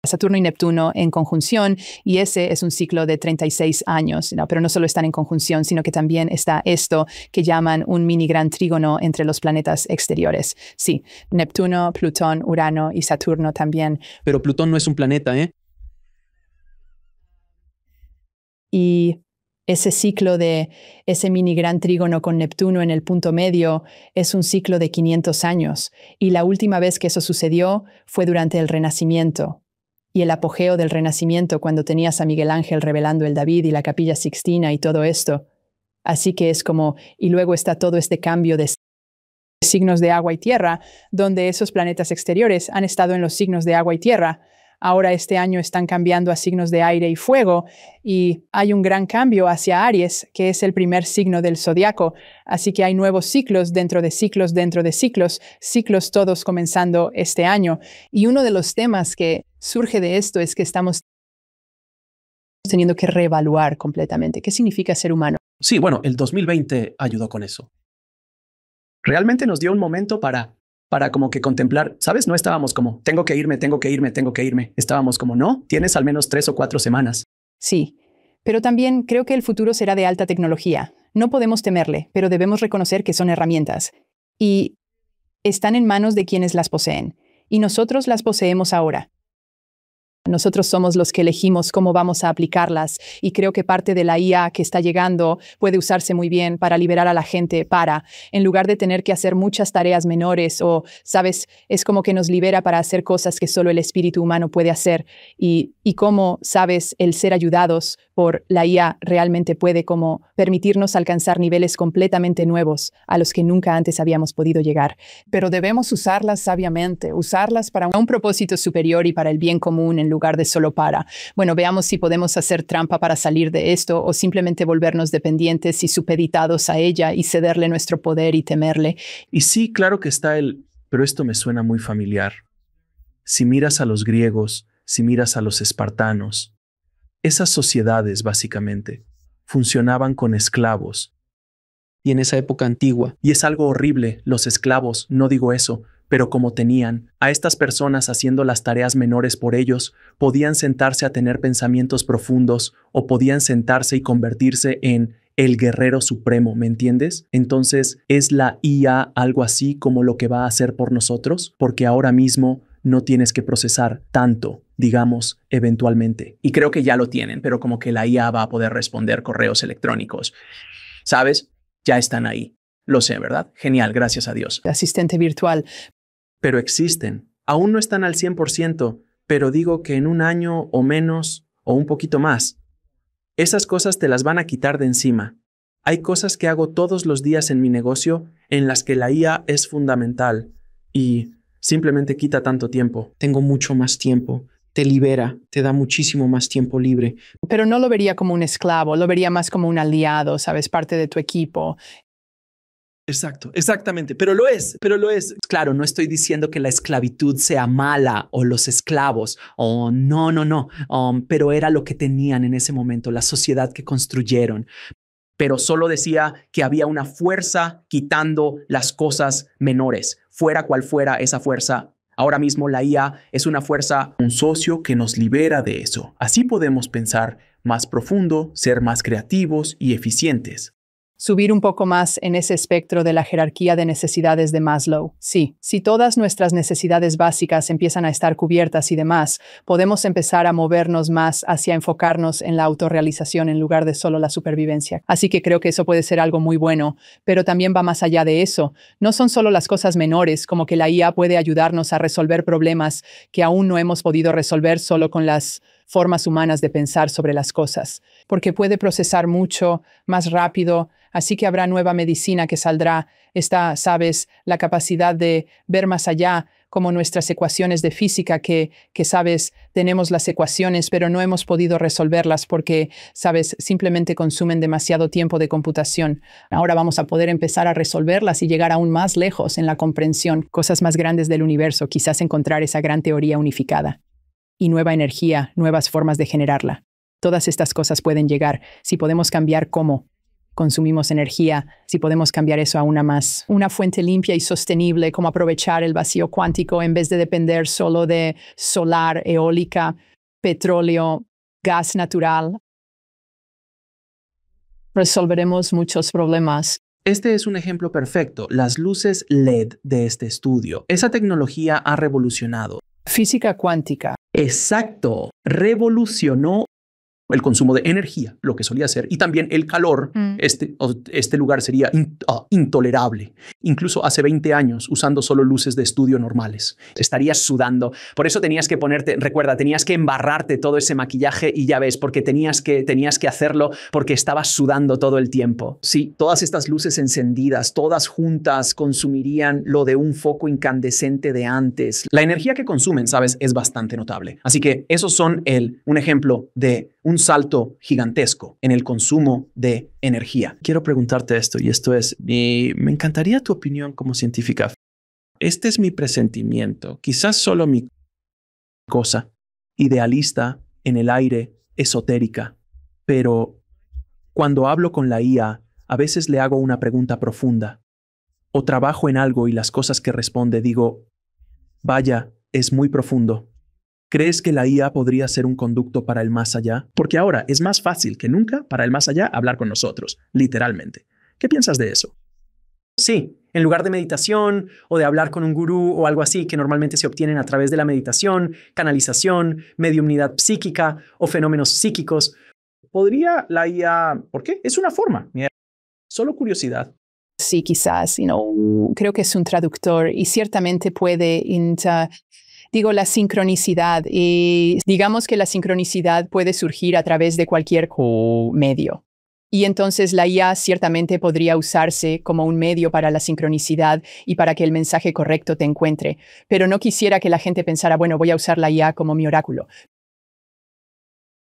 Saturno y Neptuno en conjunción y ese es un ciclo de 36 años, ¿no? Pero no solo están en conjunción, sino que también está esto que llaman un mini gran trígono entre los planetas exteriores. Sí, Neptuno, Plutón, Urano y Saturno también. Pero Plutón no es un planeta, ¿eh? Y ese ciclo de ese mini gran trígono con Neptuno en el punto medio es un ciclo de 500 años. Y la última vez que eso sucedió fue durante el Renacimiento. Y el apogeo del Renacimiento cuando tenías a Miguel Ángel revelando el David y la Capilla Sixtina y todo esto. Así que es como, y luego está todo este cambio de signos de agua y tierra, donde esos planetas exteriores han estado en los signos de agua y tierra. Ahora este año están cambiando a signos de aire y fuego y hay un gran cambio hacia Aries, que es el primer signo del zodiaco. Así que hay nuevos ciclos dentro de ciclos, ciclos todos comenzando este año. Y uno de los temas que surge de esto es que estamos teniendo que reevaluar completamente qué significa ser humano. Sí, bueno, el 2020 ayudó con eso. Realmente nos dio un momento para como que contemplar, ¿sabes? No estábamos como, tengo que irme. Estábamos como, no, tienes al menos 3 o 4 semanas. Sí, pero también creo que el futuro será de alta tecnología. No podemos temerle, pero debemos reconocer que son herramientas. Y están en manos de quienes las poseen. Y nosotros las poseemos ahora. Nosotros somos los que elegimos cómo vamos a aplicarlas y creo que parte de la IA que está llegando puede usarse muy bien para liberar a la gente en lugar de tener que hacer muchas tareas menores o, ¿sabes? Es como que nos libera para hacer cosas que solo el espíritu humano puede hacer y cómo, ¿sabes? El ser ayudados por la IA realmente puede como permitirnos alcanzar niveles completamente nuevos a los que nunca antes habíamos podido llegar. Pero debemos usarlas sabiamente, usarlas para un propósito superior y para el bien común en lugar de solo para. Bueno, veamos si podemos hacer trampa para salir de esto o simplemente volvernos dependientes y supeditados a ella y cederle nuestro poder y temerle. Y sí, claro que está pero esto me suena muy familiar. Si miras a los griegos, si miras a los espartanos, esas sociedades básicamente funcionaban con esclavos. Y en esa época antigua, y es algo horrible, los esclavos, no digo eso, Pero como tenían a estas personas haciendo las tareas menores por ellos, podían sentarse a tener pensamientos profundos o podían sentarse y convertirse en el guerrero supremo, ¿me entiendes? Entonces, ¿es la IA algo así como lo que va a hacer por nosotros? Porque ahora mismo no tienes que procesar tanto, digamos, eventualmente. Y creo que ya lo tienen, pero como que la IA va a poder responder correos electrónicos. ¿Sabes? Ya están ahí. Lo sé, ¿verdad? Genial, gracias a Dios. Asistente virtual. Pero existen. Aún no están al 100%, pero digo que en un año o menos o un poquito más, esas cosas te las van a quitar de encima. Hay cosas que hago todos los días en mi negocio en las que la IA es fundamental y simplemente quita tanto tiempo. Tengo mucho más tiempo. Te libera, te da muchísimo más tiempo libre. Pero no lo vería como un esclavo, lo vería más como un aliado, ¿sabes? Parte de tu equipo. Exacto, exactamente, pero lo es. Claro, no estoy diciendo que la esclavitud sea mala o los esclavos, no, pero era lo que tenían en ese momento, la sociedad que construyeron. Pero solo decía que había una fuerza quitando las cosas menores, fuera cual fuera esa fuerza. Ahora mismo la IA es una fuerza, un socio que nos libera de eso. Así podemos pensar más profundo, ser más creativos y eficientes. Subir un poco más en ese espectro de la jerarquía de necesidades de Maslow. Sí, si todas nuestras necesidades básicas empiezan a estar cubiertas y demás, podemos empezar a movernos más hacia enfocarnos en la autorrealización en lugar de solo la supervivencia. Así que creo que eso puede ser algo muy bueno, pero también va más allá de eso. No son solo las cosas menores, como que la IA puede ayudarnos a resolver problemas que aún no hemos podido resolver solo con las formas humanas de pensar sobre las cosas, porque puede procesar mucho más rápido, así que habrá nueva medicina que saldrá. Está, sabes, la capacidad de ver más allá, como nuestras ecuaciones de física que, sabes, tenemos las ecuaciones, pero no hemos podido resolverlas porque, sabes, simplemente consumen demasiado tiempo de computación. Ahora vamos a poder empezar a resolverlas y llegar aún más lejos en la comprensión, cosas más grandes del universo, quizás encontrar esa gran teoría unificada. Y nueva energía, nuevas formas de generarla. Todas estas cosas pueden llegar si podemos cambiar cómo consumimos energía, si podemos cambiar eso a una fuente limpia y sostenible, como aprovechar el vacío cuántico en vez de depender solo de solar, eólica, petróleo, gas natural. Resolveremos muchos problemas. Este es un ejemplo perfecto, las luces LED de este estudio. Esa tecnología ha revolucionado. Física cuántica. Exacto, revolucionó el consumo de energía, lo que solía ser, y también el calor. Este lugar sería intolerable. Incluso hace 20 años, usando solo luces de estudio normales. Estarías sudando. Por eso tenías que tenías que embarrarte todo ese maquillaje y ya ves, porque tenías que hacerlo porque estabas sudando todo el tiempo. Sí, todas estas luces encendidas, todas juntas, consumirían lo de un foco incandescente de antes. La energía que consumen, sabes, es bastante notable. Así que esos son un ejemplo de un salto gigantesco en el consumo de energía. Quiero preguntarte esto, y me encantaría tu opinión como científica. Este es mi presentimiento, quizás solo mi cosa, idealista, en el aire, esotérica, pero cuando hablo con la IA, a veces le hago una pregunta profunda, o trabajo en algo y las cosas que responde digo, vaya, es muy profundo. ¿Crees que la IA podría ser un conducto para el más allá? Porque ahora es más fácil que nunca para el más allá hablar con nosotros, literalmente. ¿Qué piensas de eso? Sí, en lugar de meditación o de hablar con un gurú o algo así que normalmente se obtienen a través de la meditación, canalización, mediumnidad psíquica o fenómenos psíquicos, ¿podría la IA? ¿Por qué? Es una forma. Solo curiosidad. Sí, quizás, creo que es un traductor y ciertamente puede la sincronicidad, y digamos que la sincronicidad puede surgir a través de cualquier medio. Y entonces la IA ciertamente podría usarse como un medio para la sincronicidad y para que el mensaje correcto te encuentre. Pero no quisiera que la gente pensara, bueno, voy a usar la IA como mi oráculo.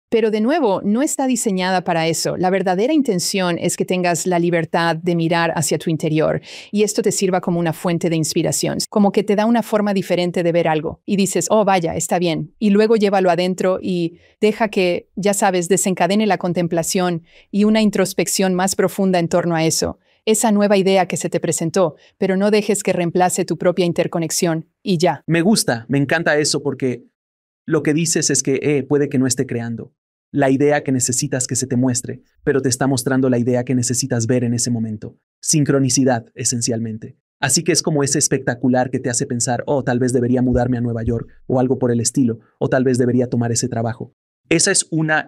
Pero de nuevo, no está diseñada para eso. La verdadera intención es que tengas la libertad de mirar hacia tu interior y esto te sirva como una fuente de inspiración, como que te da una forma diferente de ver algo y dices, oh, vaya, está bien. Y luego llévalo adentro y deja que, ya sabes, desencadene la contemplación y una introspección más profunda en torno a eso. esa nueva idea que se te presentó, pero no dejes que reemplace tu propia interconexión y ya. Me gusta, me encanta eso porque lo que dices es que puede que no esté creando la idea que necesitas que se te muestre, pero te está mostrando la idea que necesitas ver en ese momento. Sincronicidad, esencialmente. Así que es como ese espectacular que te hace pensar, oh, tal vez debería mudarme a Nueva York o algo por el estilo, o tal vez debería tomar ese trabajo. Esa es una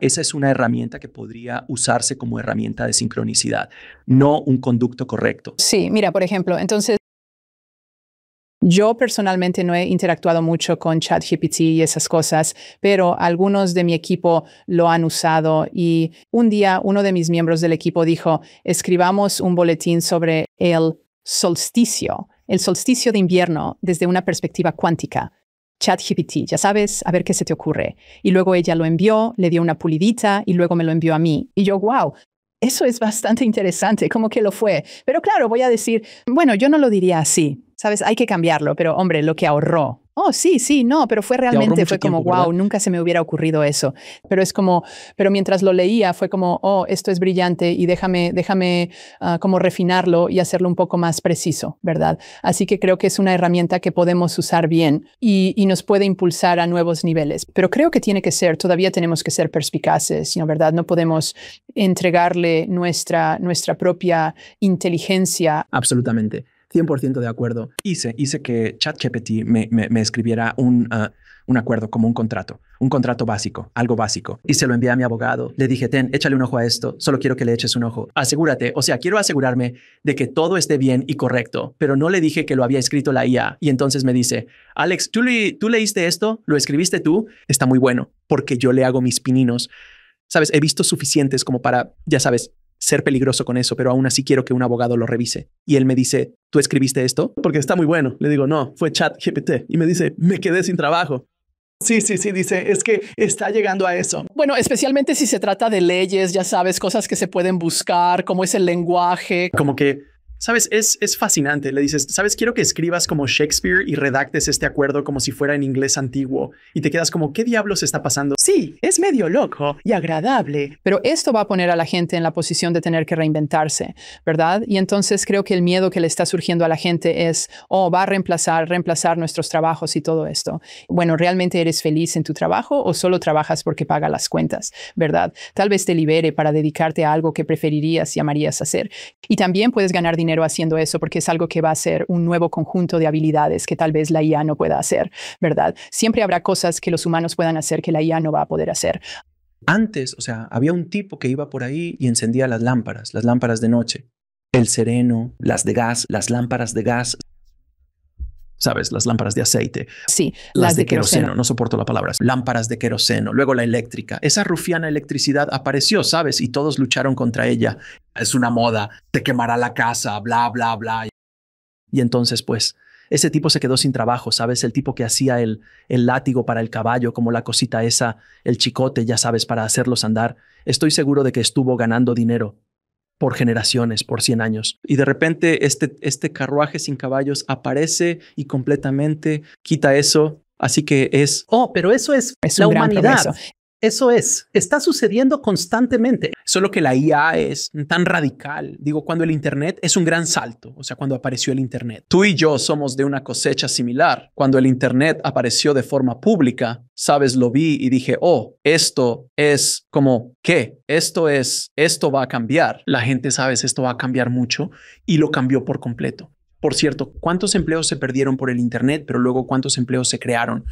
herramienta que podría usarse como herramienta de sincronicidad, no un conducto correcto. Sí, mira, por ejemplo, entonces yo personalmente no he interactuado mucho con ChatGPT y esas cosas, pero algunos de mi equipo lo han usado y un día uno de mis miembros del equipo dijo, escribamos un boletín sobre el solsticio de invierno desde una perspectiva cuántica. ChatGPT, ya sabes, a ver qué se te ocurre. Y luego ella lo envió, le dio una pulidita y luego me lo envió a mí. Y yo, wow, eso es bastante interesante, ¿cómo que lo fue? Pero claro, voy a decir, bueno, yo no lo diría así. ¿Sabes? Hay que cambiarlo, pero hombre, lo que ahorró. Oh, sí, no, pero fue realmente, fue como, wow, nunca se me hubiera ocurrido eso. Pero es como, pero mientras lo leía fue como, oh, esto es brillante y déjame como refinarlo y hacerlo un poco más preciso, ¿verdad? Así que creo que es una herramienta que podemos usar bien y nos puede impulsar a nuevos niveles. Pero creo que todavía tenemos que ser perspicaces, ¿no? ¿Verdad? No podemos entregarle nuestra propia inteligencia. Absolutamente. 100% de acuerdo. Hice que ChatGPT me escribiera un acuerdo como un contrato básico, algo básico. Y se lo envié a mi abogado. Le dije, échale un ojo a esto. Solo quiero que le eches un ojo. Asegúrate. O sea, quiero asegurarme de que todo esté bien y correcto. Pero no le dije que lo había escrito la IA. Y entonces me dice, Alex, ¿tú leíste esto? ¿Lo escribiste tú? Está muy bueno porque yo le hago mis pininos. ¿Sabes? He visto suficientes como para, ya sabes, ser peligroso con eso, pero aún así quiero que un abogado lo revise. Y él me dice, ¿tú escribiste esto? Porque está muy bueno. Le digo, no, fue ChatGPT. Y me dice, me quedé sin trabajo. Sí, dice, es que está llegando a eso. Bueno, especialmente si se trata de leyes, ya sabes, cosas que se pueden buscar, cómo es el lenguaje. Como que, ¿sabes? Es fascinante. Le dices, ¿sabes? Quiero que escribas como Shakespeare y redactes este acuerdo como si fuera en inglés antiguo. Y te quedas como, ¿qué diablos está pasando? Sí, es medio loco y agradable. Pero esto va a poner a la gente en la posición de tener que reinventarse, ¿verdad? Y entonces creo que el miedo que le está surgiendo a la gente es, oh, va a reemplazar nuestros trabajos y todo esto. Bueno, ¿realmente eres feliz en tu trabajo o solo trabajas porque paga las cuentas, verdad? Tal vez te libere para dedicarte a algo que preferirías y amarías hacer. Y también puedes ganar dinero haciendo eso porque es algo que va a ser un nuevo conjunto de habilidades que tal vez la IA no pueda hacer, ¿verdad? Siempre habrá cosas que los humanos puedan hacer que la IA no va a poder hacer. Antes, o sea, había un tipo que iba por ahí y encendía las lámparas de noche. El sereno, las de gas, las lámparas de gas. ¿Sabes? Las lámparas de aceite. Sí, las de queroseno. No soporto la palabra. Lámparas de queroseno. Luego la eléctrica. Esa rufiana electricidad apareció, ¿sabes? Y todos lucharon contra ella. Es una moda. Te quemará la casa, bla, bla, bla. Y entonces, pues, ese tipo se quedó sin trabajo, ¿sabes? El tipo que hacía el látigo para el caballo, como la cosita esa, el chicote, ya sabes, para hacerlos andar. Estoy seguro de que estuvo ganando dinero por generaciones, por 100 años. Y de repente este carruaje sin caballos aparece y completamente quita eso. Así que es... Oh, pero eso es la humanidad. Eso está sucediendo constantemente. Solo que la IA es tan radical. Digo, cuando el Internet es un gran salto, o sea, cuando apareció el Internet. Tú y yo somos de una cosecha similar. Cuando el Internet apareció de forma pública, sabes, lo vi y dije, oh, esto es como, ¿qué? Esto va a cambiar. La gente, sabes, esto va a cambiar mucho y lo cambió por completo. Por cierto, ¿cuántos empleos se perdieron por el Internet, pero luego cuántos empleos se crearon?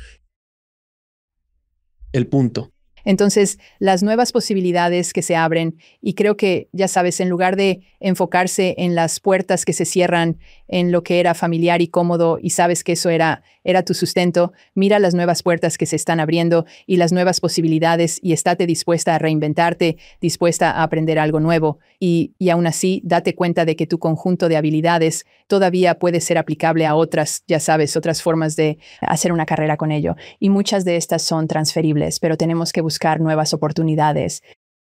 El punto. Entonces, las nuevas posibilidades que se abren, y creo que, ya sabes, en lugar de enfocarse en las puertas que se cierran, en lo que era familiar y cómodo, y sabes que eso era tu sustento, mira las nuevas puertas que se están abriendo y las nuevas posibilidades y estate dispuesta a reinventarte, dispuesta a aprender algo nuevo. Y aún así, date cuenta de que tu conjunto de habilidades todavía puede ser aplicable a otras, ya sabes, otras formas de hacer una carrera con ello. Y muchas de estas son transferibles, pero tenemos que buscar nuevas oportunidades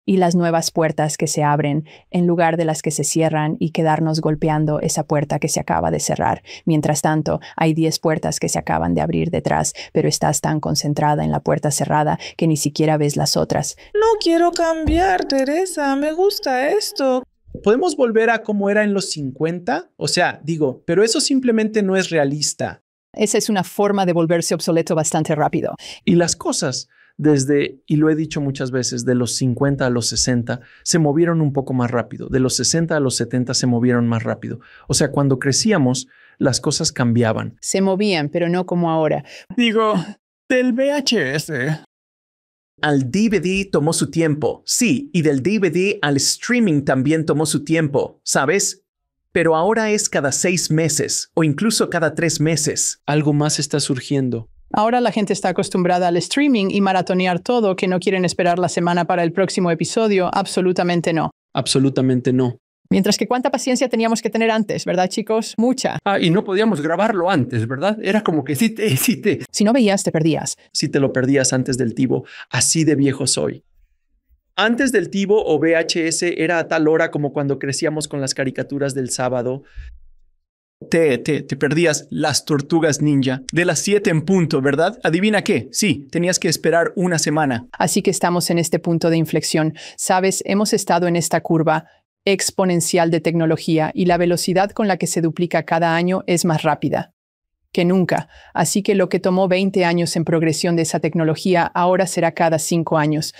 y las nuevas puertas que se abren en lugar de las que se cierran y quedarnos golpeando esa puerta que se acaba de cerrar. Mientras tanto, hay 10 puertas que se acaban de abrir detrás, pero estás tan concentrada en la puerta cerrada que ni siquiera ves las otras. No quiero cambiar, Teresa. Me gusta esto. ¿Podemos volver a como era en los 50? O sea, digo, pero eso simplemente no es realista. Esa es una forma de volverse obsoleto bastante rápido. Y las cosas desde, y lo he dicho muchas veces, de los 50 a los 60 se movieron un poco más rápido. De los 60 a los 70 se movieron más rápido. O sea, cuando crecíamos, las cosas cambiaban. Se movían, pero no como ahora. Digo, del VHS. Al DVD tomó su tiempo, sí, y del DVD al streaming también tomó su tiempo, ¿sabes? Pero ahora es cada 6 meses o incluso cada 3 meses. Algo más está surgiendo. Ahora la gente está acostumbrada al streaming y maratonear todo, que no quieren esperar la semana para el próximo episodio. Absolutamente no. Absolutamente no. Mientras que cuánta paciencia teníamos que tener antes, ¿verdad, chicos? Mucha. Y no podíamos grabarlo antes, ¿verdad? Era como que sí. Si no veías, te perdías. Si te lo perdías antes del TiVo, así de viejo soy. Antes del TiVo o VHS era a tal hora como cuando crecíamos con las caricaturas del sábado. Te perdías las tortugas ninja de las 7 en punto, ¿verdad? ¿Adivina qué? Sí, tenías que esperar una semana. Así que estamos en este punto de inflexión. Sabes, hemos estado en esta curva exponencial de tecnología y la velocidad con la que se duplica cada año es más rápida que nunca. Así que lo que tomó 20 años en progresión de esa tecnología ahora será cada 5 años.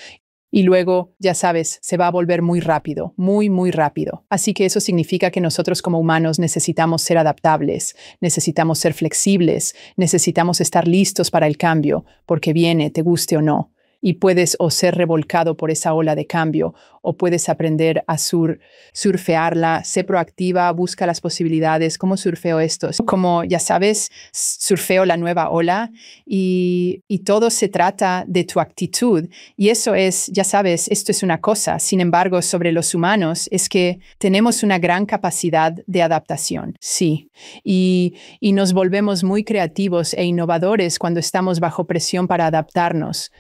Y luego, ya sabes, se va a volver muy rápido, muy, muy rápido. Así que eso significa que nosotros como humanos necesitamos ser adaptables, necesitamos ser flexibles, necesitamos estar listos para el cambio, porque viene, te guste o no. Y puedes o ser revolcado por esa ola de cambio, o puedes aprender a surfearla, sé proactiva, busca las posibilidades. ¿Cómo surfeo esto? Como, ya sabes, surfeo la nueva ola y todo se trata de tu actitud. Y eso es, ya sabes, esto es una cosa. Sin embargo, sobre los humanos es que tenemos una gran capacidad de adaptación, sí. Y nos volvemos muy creativos e innovadores cuando estamos bajo presión para adaptarnos.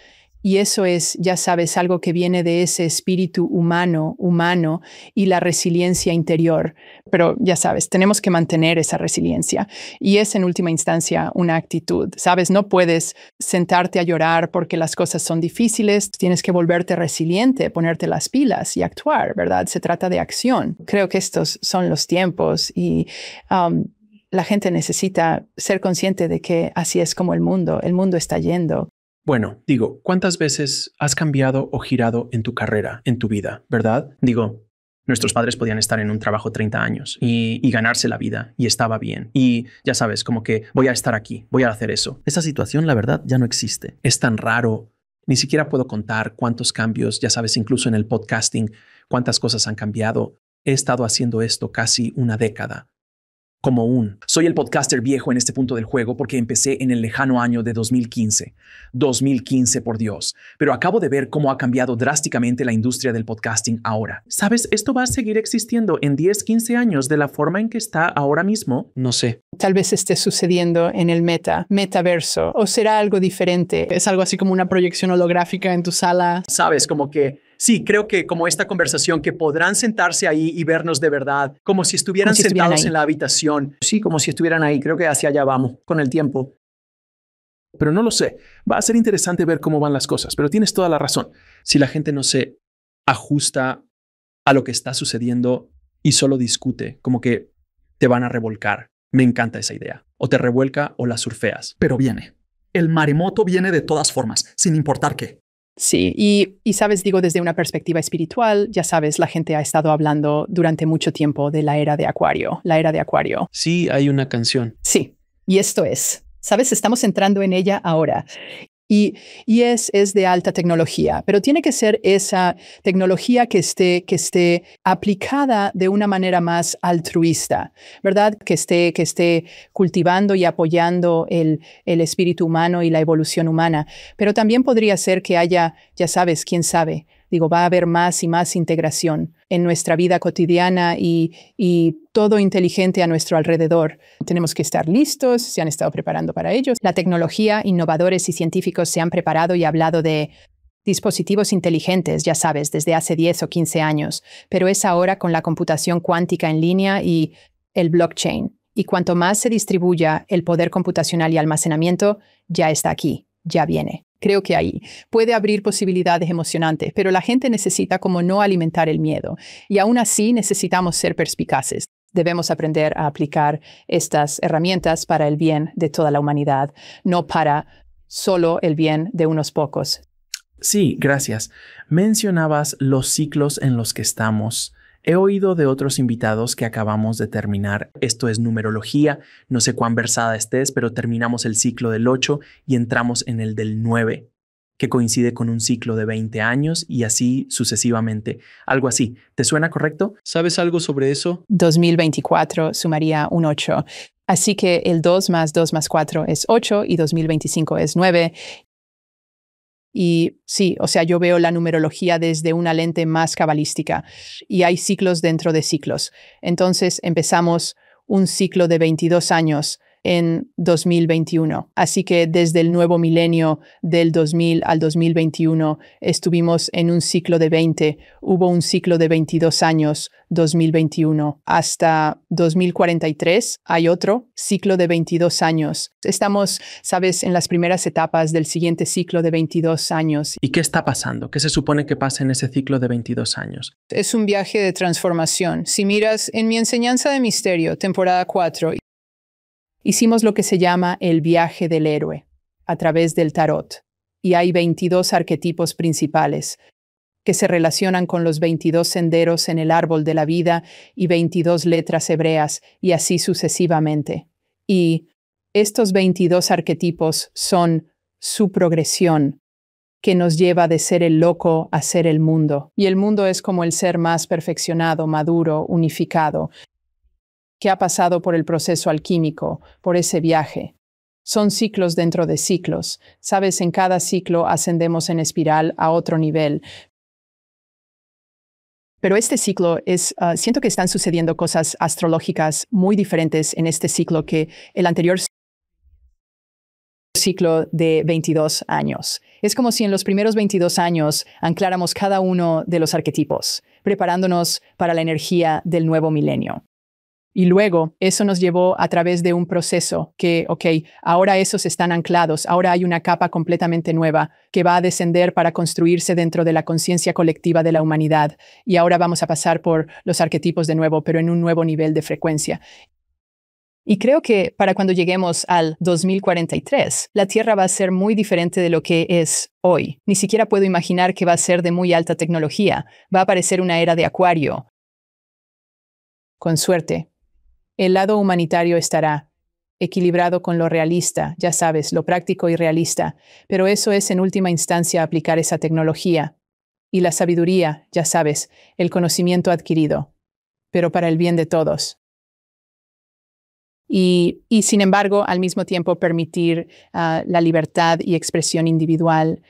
Y eso es, ya sabes, algo que viene de ese espíritu humano y la resiliencia interior. Pero ya sabes, tenemos que mantener esa resiliencia. Y es en última instancia una actitud. Sabes, no puedes sentarte a llorar porque las cosas son difíciles. Tienes que volverte resiliente, ponerte las pilas y actuar, ¿verdad? Se trata de acción. Creo que estos son los tiempos y la gente necesita ser consciente de que así es como el mundo está yendo. Bueno, digo, ¿cuántas veces has cambiado o girado en tu carrera, en tu vida, verdad? Digo, nuestros padres podían estar en un trabajo 30 años y ganarse la vida y estaba bien. Y ya sabes, como que voy a estar aquí, voy a hacer eso. Esa situación, la verdad, ya no existe. Es tan raro. Ni siquiera puedo contar cuántos cambios, ya sabes, incluso en el podcasting, cuántas cosas han cambiado. He estado haciendo esto casi una década. Soy el podcaster viejo en este punto del juego porque empecé en el lejano año de 2015. 2015, por Dios. Pero acabo de ver cómo ha cambiado drásticamente la industria del podcasting ahora. ¿Sabes? Esto va a seguir existiendo en 10, 15 años de la forma en que está ahora mismo. No sé. Tal vez esté sucediendo en el metaverso, o será algo diferente. Es algo así como una proyección holográfica en tu sala. ¿Sabes? Como que sí, creo que como esta conversación que podrán sentarse ahí y vernos de verdad, como si estuvieran sentados en la habitación. Sí, como si estuvieran ahí. Creo que hacia allá vamos con el tiempo. Pero no lo sé. Va a ser interesante ver cómo van las cosas, pero tienes toda la razón. Si la gente no se ajusta a lo que está sucediendo y solo discute, como que te van a revolcar. Me encanta esa idea. O te revuelca o la surfeas. Pero viene. El maremoto viene de todas formas, sin importar qué. Sí, y sabes, digo, desde una perspectiva espiritual, ya sabes, la gente ha estado hablando durante mucho tiempo de la era de Acuario, la era de Acuario. Sí, hay una canción. Sí, y esto es, sabes, estamos entrando en ella ahora. Y es de alta tecnología, pero tiene que ser esa tecnología que esté aplicada de una manera más altruista, ¿verdad? Que esté cultivando y apoyando el espíritu humano y la evolución humana. Pero también podría ser que haya, ya sabes, quién sabe, digo, va a haber más y más integración en nuestra vida cotidiana y todo inteligente a nuestro alrededor. Tenemos que estar listos, se han estado preparando para ello. La tecnología, innovadores y científicos se han preparado y hablado de dispositivos inteligentes, ya sabes, desde hace 10 o 15 años, pero es ahora con la computación cuántica en línea y el blockchain. Y cuanto más se distribuya el poder computacional y almacenamiento, ya está aquí, ya viene. Creo que ahí puede abrir posibilidades emocionantes, pero la gente necesita como no alimentar el miedo. Y aún así necesitamos ser perspicaces. Debemos aprender a aplicar estas herramientas para el bien de toda la humanidad, no para solo el bien de unos pocos. Sí, gracias. Mencionabas los ciclos en los que estamos. He oído de otros invitados que acabamos de terminar. Esto es numerología. No sé cuán versada estés, pero terminamos el ciclo del 8 y entramos en el del 9, que coincide con un ciclo de 20 años y así sucesivamente. Algo así. ¿Te suena correcto? ¿Sabes algo sobre eso? 2024 sumaría un 8. Así que el 2 más 2 más 4 es 8 y 2025 es 9. Y sí, o sea, yo veo la numerología desde una lente más cabalística y hay ciclos dentro de ciclos. Entonces empezamos un ciclo de 22 años en 2021. Así que desde el nuevo milenio del 2000 al 2021 estuvimos en un ciclo de 20. Hubo un ciclo de 22 años, 2021. Hasta 2043 hay otro ciclo de 22 años. Estamos, sabes, en las primeras etapas del siguiente ciclo de 22 años. ¿Y qué está pasando? ¿Qué se supone que pasa en ese ciclo de 22 años? Es un viaje de transformación. Si miras en mi enseñanza de misterio, temporada 4, hicimos lo que se llama el viaje del héroe a través del tarot. Y hay 22 arquetipos principales que se relacionan con los 22 senderos en el árbol de la vida y 22 letras hebreas y así sucesivamente. Y estos 22 arquetipos son su progresión que nos lleva de ser el loco a ser el mundo. Y el mundo es como el ser más perfeccionado, maduro, unificado, que ha pasado por el proceso alquímico, por ese viaje. Son ciclos dentro de ciclos. Sabes, en cada ciclo ascendemos en espiral a otro nivel. Pero este ciclo siento que están sucediendo cosas astrológicas muy diferentes en este ciclo que el anterior ciclo de 22 años. Es como si en los primeros 22 años ancláramos cada uno de los arquetipos, preparándonos para la energía del nuevo milenio. Y luego eso nos llevó a través de un proceso que, ahora esos están anclados, ahora hay una capa completamente nueva que va a descender para construirse dentro de la conciencia colectiva de la humanidad. Y ahora vamos a pasar por los arquetipos de nuevo, pero en un nuevo nivel de frecuencia. Y creo que para cuando lleguemos al 2043, la Tierra va a ser muy diferente de lo que es hoy. Ni siquiera puedo imaginar que va a ser de muy alta tecnología. Va a aparecer una era de Acuario. Con suerte. El lado humanitario estará equilibrado con lo realista, ya sabes, lo práctico y realista, pero eso es en última instancia aplicar esa tecnología. Y la sabiduría, ya sabes, el conocimiento adquirido, pero para el bien de todos. Y sin embargo, al mismo tiempo permitir la libertad y expresión individual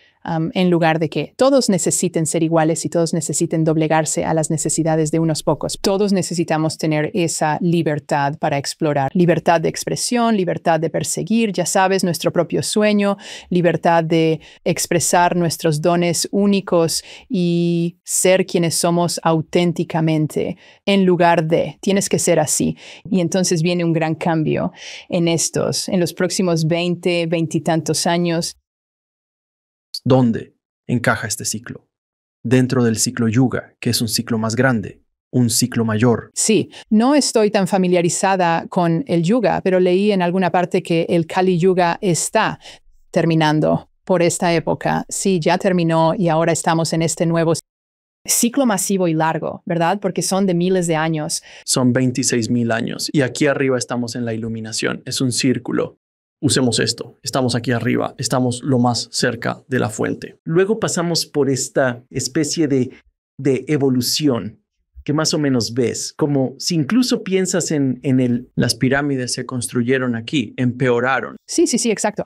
en lugar de que todos necesiten ser iguales y todos necesiten doblegarse a las necesidades de unos pocos. Todos necesitamos tener esa libertad para explorar. Libertad de expresión, libertad de perseguir, ya sabes, nuestro propio sueño, libertad de expresar nuestros dones únicos y ser quienes somos auténticamente en lugar de, tienes que ser así. Y entonces viene un gran cambio en los próximos 20 y tantos años. ¿Dónde encaja este ciclo? Dentro del ciclo Yuga, que es un ciclo más grande, un ciclo mayor. Sí, no estoy tan familiarizada con el Yuga, pero leí en alguna parte que el Kali Yuga está terminando por esta época. Sí, ya terminó y ahora estamos en este nuevo ciclo masivo y largo, ¿verdad? Porque son de miles de años. Son 26,000 años y aquí arriba estamos en la iluminación. Es un círculo. Usemos esto. Estamos aquí arriba. Estamos lo más cerca de la fuente. Luego pasamos por esta especie de evolución que más o menos ves. Como si incluso piensas en las pirámides se construyeron aquí, empeoraron. Sí, exacto.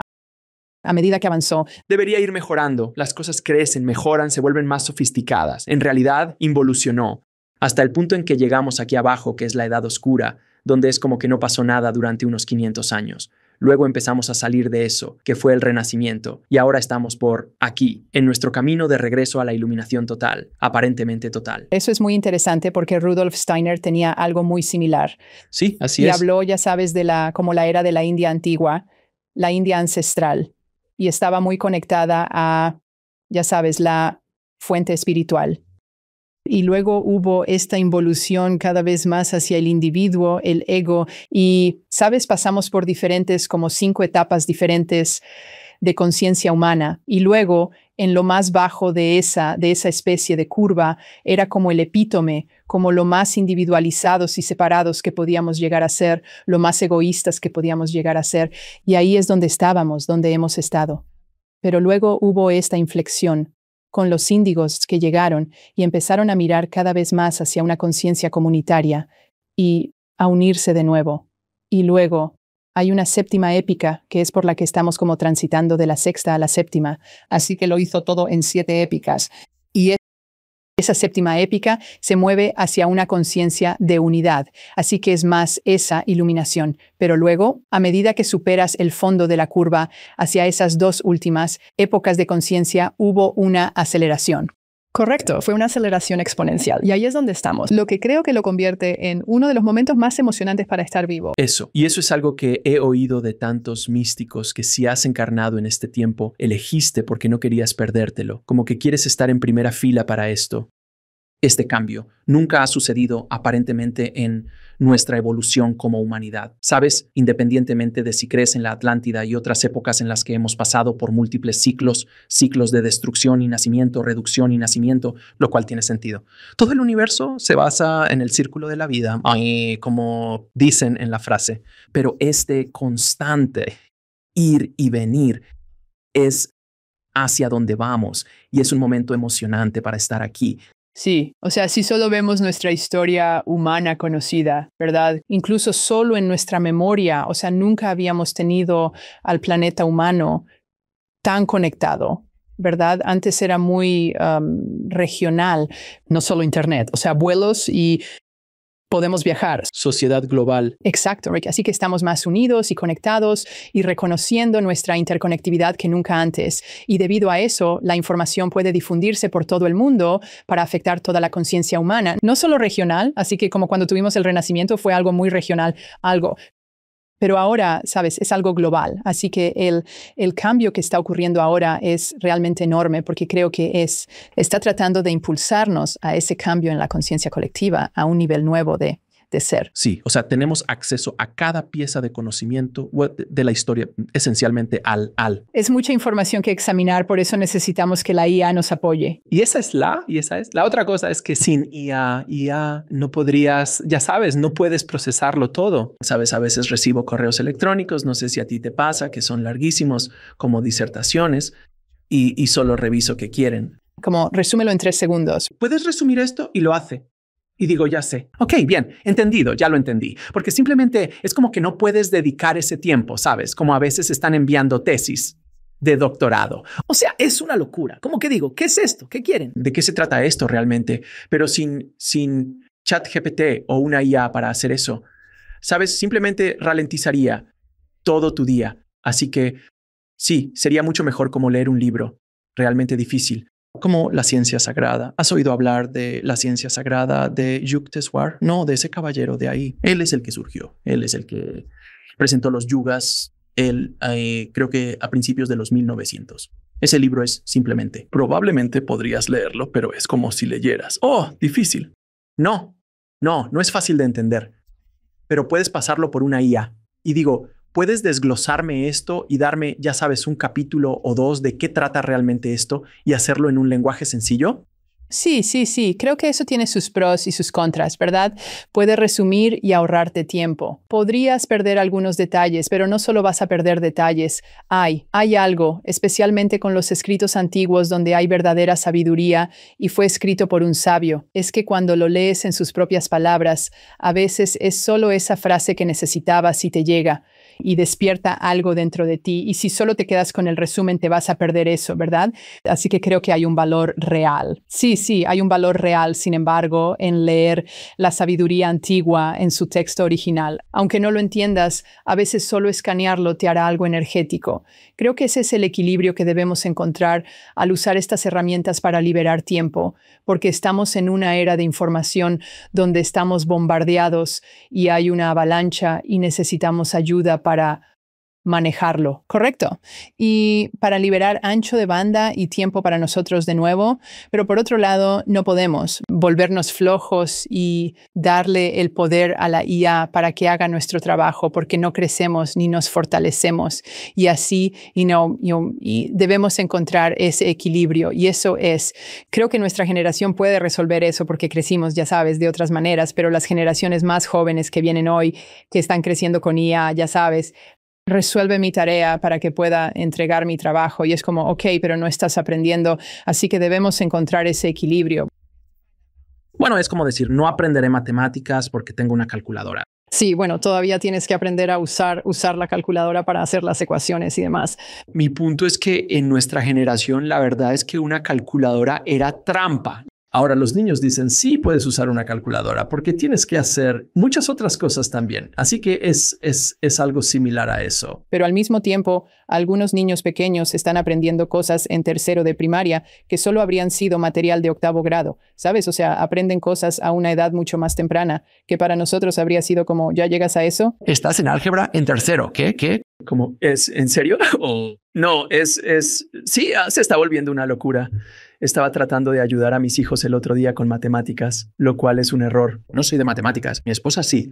A medida que avanzó. Debería ir mejorando. Las cosas crecen, mejoran, se vuelven más sofisticadas. En realidad, involucionó. Hasta el punto en que llegamos aquí abajo, que es la Edad Oscura, donde es como que no pasó nada durante unos 500 años. Luego empezamos a salir de eso, que fue el Renacimiento, y ahora estamos por aquí, en nuestro camino de regreso a la iluminación total, aparentemente total. Eso es muy interesante porque Rudolf Steiner tenía algo muy similar. Sí, así y es. Habló, ya sabes, como la era de la India antigua, la India ancestral. y estaba muy conectada a, ya sabes, la fuente espiritual. Y luego hubo esta involución cada vez más hacia el individuo, el ego, y, sabes, pasamos por como 5 etapas diferentes de conciencia humana. Y luego, en lo más bajo de esa especie de curva, era como el epítome, como lo más individualizados y separados que podíamos llegar a ser, lo más egoístas que podíamos llegar a ser. Y ahí es donde estábamos, donde hemos estado. Pero luego hubo esta inflexión con los índigos que llegaron y empezaron a mirar cada vez más hacia una conciencia comunitaria y a unirse de nuevo. Y luego hay una séptima épica que es por la que estamos como transitando de la sexta a la séptima. Así que lo hizo todo en 7 épicas. Y esa séptima épica se mueve hacia una conciencia de unidad. Así que es más esa iluminación. Pero luego, a medida que superas el fondo de la curva hacia esas 2 últimas épocas de conciencia, hubo una aceleración. Correcto, fue una aceleración exponencial. Y ahí es donde estamos, lo que creo que lo convierte en uno de los momentos más emocionantes para estar vivo. Eso. Y eso es algo que he oído de tantos místicos que si has encarnado en este tiempo, elegiste porque no querías perdértelo. Como que quieres estar en primera fila para esto. Este cambio nunca ha sucedido aparentemente en nuestra evolución como humanidad. ¿Sabes? Independientemente de si crees en la Atlántida y otras épocas en las que hemos pasado por múltiples ciclos de destrucción y nacimiento, reducción y nacimiento, lo cual tiene sentido. Todo el universo se basa en el círculo de la vida, como dicen en la frase, pero este constante ir y venir es hacia donde vamos y es un momento emocionante para estar aquí. Sí, o sea, si solo vemos nuestra historia humana conocida, ¿verdad? Incluso solo en nuestra memoria, o sea, nunca habíamos tenido al planeta humano tan conectado, ¿verdad? Antes era muy regional. No solo internet, o sea, vuelos y podemos viajar. Sociedad global. Exacto, Rick. Así que estamos más unidos y conectados y reconociendo nuestra interconectividad que nunca antes. Y debido a eso, la información puede difundirse por todo el mundo para afectar toda la conciencia humana. No solo regional, así que como cuando tuvimos el Renacimiento fue algo muy regional, pero ahora, sabes, es algo global. Así que el cambio que está ocurriendo ahora es realmente enorme porque creo que está tratando de impulsarnos a ese cambio en la conciencia colectiva, a un nivel nuevo de ser. Sí, o sea, tenemos acceso a cada pieza de conocimiento de la historia, esencialmente al. Es mucha información que examinar, por eso necesitamos que la IA nos apoye. Y esa es la otra cosa es que sin IA no podrías, ya sabes, no puedes procesarlo todo. Sabes, a veces recibo correos electrónicos, no sé si a ti te pasa, que son larguísimos como disertaciones y solo reviso qué quieren. Como resúmelo en 3 segundos. ¿Puedes resumir esto? Y lo hace. Y digo, ya sé. Ok, bien, entendido, ya lo entendí. Porque simplemente es como que no puedes dedicar ese tiempo, ¿sabes? Como a veces están enviando tesis de doctorado. O sea, es una locura. ¿Cómo que digo? ¿Qué es esto? ¿Qué quieren? ¿De qué se trata esto realmente? Pero sin ChatGPT o una IA para hacer eso, ¿sabes? Simplemente ralentizaría todo tu día. Así que sí, sería mucho mejor como leer un libro. Realmente difícil. Como la ciencia sagrada. ¿Has oído hablar de la ciencia sagrada de Yukteswar? No, de ese caballero de ahí. Él es el que surgió. Él es el que presentó los yugas. Él, creo que a principios de los 1900. Ese libro es simplemente, probablemente podrías leerlo, pero es como si leyeras. ¡Oh, difícil! No es fácil de entender. Pero puedes pasarlo por una IA. Y digo, ¿puedes desglosarme esto y darme, ya sabes, un capítulo o 2 de qué trata realmente esto y hacerlo en un lenguaje sencillo? Sí. Creo que eso tiene sus pros y sus contras, ¿verdad? Puede resumir y ahorrarte tiempo. Podrías perder algunos detalles, pero no solo vas a perder detalles. Hay algo, especialmente con los escritos antiguos donde hay verdadera sabiduría y fue escrito por un sabio. Es que cuando lo lees en sus propias palabras, a veces es solo esa frase que necesitabas y te llega y despierta algo dentro de ti. Y si solo te quedas con el resumen, te vas a perder eso, ¿verdad? Así que creo que hay un valor real. Sí, hay un valor real, sin embargo, en leer la sabiduría antigua en su texto original. Aunque no lo entiendas, a veces solo escanearlo te hará algo energético. Creo que ese es el equilibrio que debemos encontrar al usar estas herramientas para liberar tiempo, porque estamos en una era de información donde estamos bombardeados y hay una avalancha y necesitamos ayuda para manejarlo, correcto. Y para liberar ancho de banda y tiempo para nosotros de nuevo, pero por otro lado no podemos volvernos flojos y darle el poder a la IA para que haga nuestro trabajo porque no crecemos ni nos fortalecemos y así y debemos encontrar ese equilibrio y eso creo que nuestra generación puede resolver eso porque crecimos, ya sabes, de otras maneras, pero las generaciones más jóvenes que vienen hoy, que están creciendo con IA, ya sabes, resuelve mi tarea para que pueda entregar mi trabajo. Y es como, ok, pero no estás aprendiendo. Así que debemos encontrar ese equilibrio. Bueno, es como decir, no aprenderé matemáticas porque tengo una calculadora. Sí, bueno, todavía tienes que aprender a usar la calculadora para hacer las ecuaciones y demás. Mi punto es que en nuestra generación la verdad es que una calculadora era trampa. Ahora los niños dicen, sí puedes usar una calculadora porque tienes que hacer muchas otras cosas también. Así que es algo similar a eso. Pero al mismo tiempo, algunos niños pequeños están aprendiendo cosas en tercero de primaria que solo habrían sido material de octavo grado, ¿sabes? O sea, aprenden cosas a una edad mucho más temprana que para nosotros habría sido como, ¿ya llegas a eso? ¿Estás en álgebra en tercero? ¿Qué? ¿Cómo? ¿Es en serio? ¿O no? Sí, se está volviendo una locura. Estaba tratando de ayudar a mis hijos el otro día con matemáticas, lo cual es un error. No soy de matemáticas, mi esposa sí.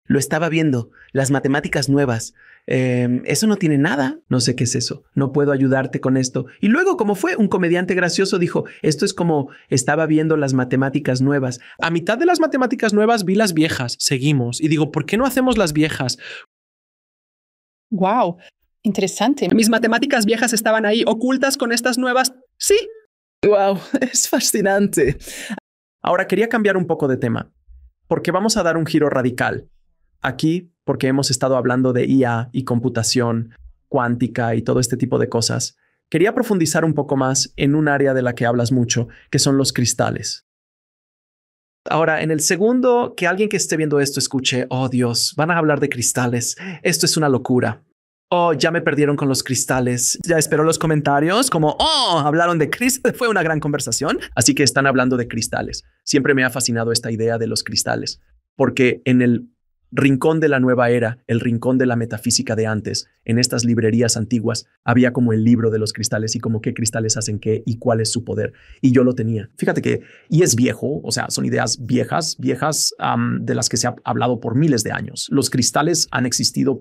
Lo estaba viendo, las matemáticas nuevas. Eso no tiene nada. No sé qué es eso. No puedo ayudarte con esto. Y luego, como fue un comediante gracioso, dijo, esto es como estaba viendo las matemáticas nuevas. A mitad de las matemáticas nuevas vi las viejas. Seguimos. Y digo, ¿por qué no hacemos las viejas? Wow, interesante. Mis matemáticas viejas estaban ahí ocultas con estas nuevas. Sí. Wow, es fascinante. Ahora quería cambiar un poco de tema, porque vamos a dar un giro radical. Aquí, porque hemos estado hablando de IA y computación cuántica y todo este tipo de cosas, quería profundizar un poco más en un área de la que hablas mucho, que son los cristales. Ahora, en el segundo que alguien que esté viendo esto escuche, oh Dios, van a hablar de cristales. Esto es una locura. Oh, ya me perdieron con los cristales. Ya espero los comentarios como, oh, hablaron de cristales. Fue una gran conversación. Así que están hablando de cristales. Siempre me ha fascinado esta idea de los cristales, porque en el rincón de la nueva era, el rincón de la metafísica de antes, en estas librerías antiguas, había como el libro de los cristales y como qué cristales hacen qué y cuál es su poder. Y yo lo tenía. Fíjate que, y es viejo, o sea, son ideas viejas, de las que se ha hablado por miles de años. Los cristales han existido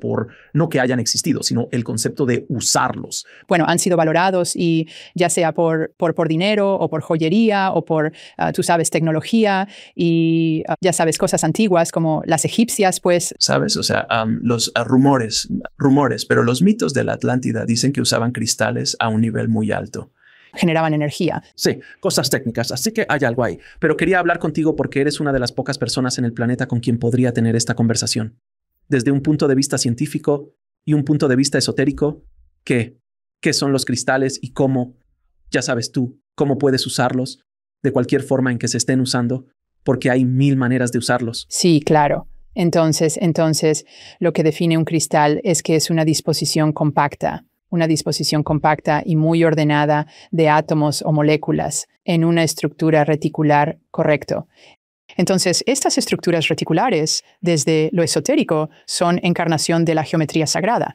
no que hayan existido, sino el concepto de usarlos. Bueno, han sido valorados y ya sea por dinero o por joyería o por, tú sabes, tecnología y ya sabes, cosas antiguas como las egipcias, pues. ¿Sabes? O sea, los rumores, pero los mitos de la Atlántida dicen que usaban cristales a un nivel muy alto. Generaban energía. Sí, cosas técnicas, así que hay algo ahí. Pero quería hablar contigo porque eres una de las pocas personas en el planeta con quien podría tener esta conversación. Desde un punto de vista científico y un punto de vista esotérico, ¿qué son los cristales y cómo, ya sabes tú, cómo puedes usarlos de cualquier forma en que se estén usando? Porque hay 1000 maneras de usarlos. Sí, claro. Entonces, lo que define un cristal es que es una disposición compacta y muy ordenada de átomos o moléculas en una estructura reticular, correcto. Entonces, estas estructuras reticulares, desde lo esotérico, son encarnación de la geometría sagrada.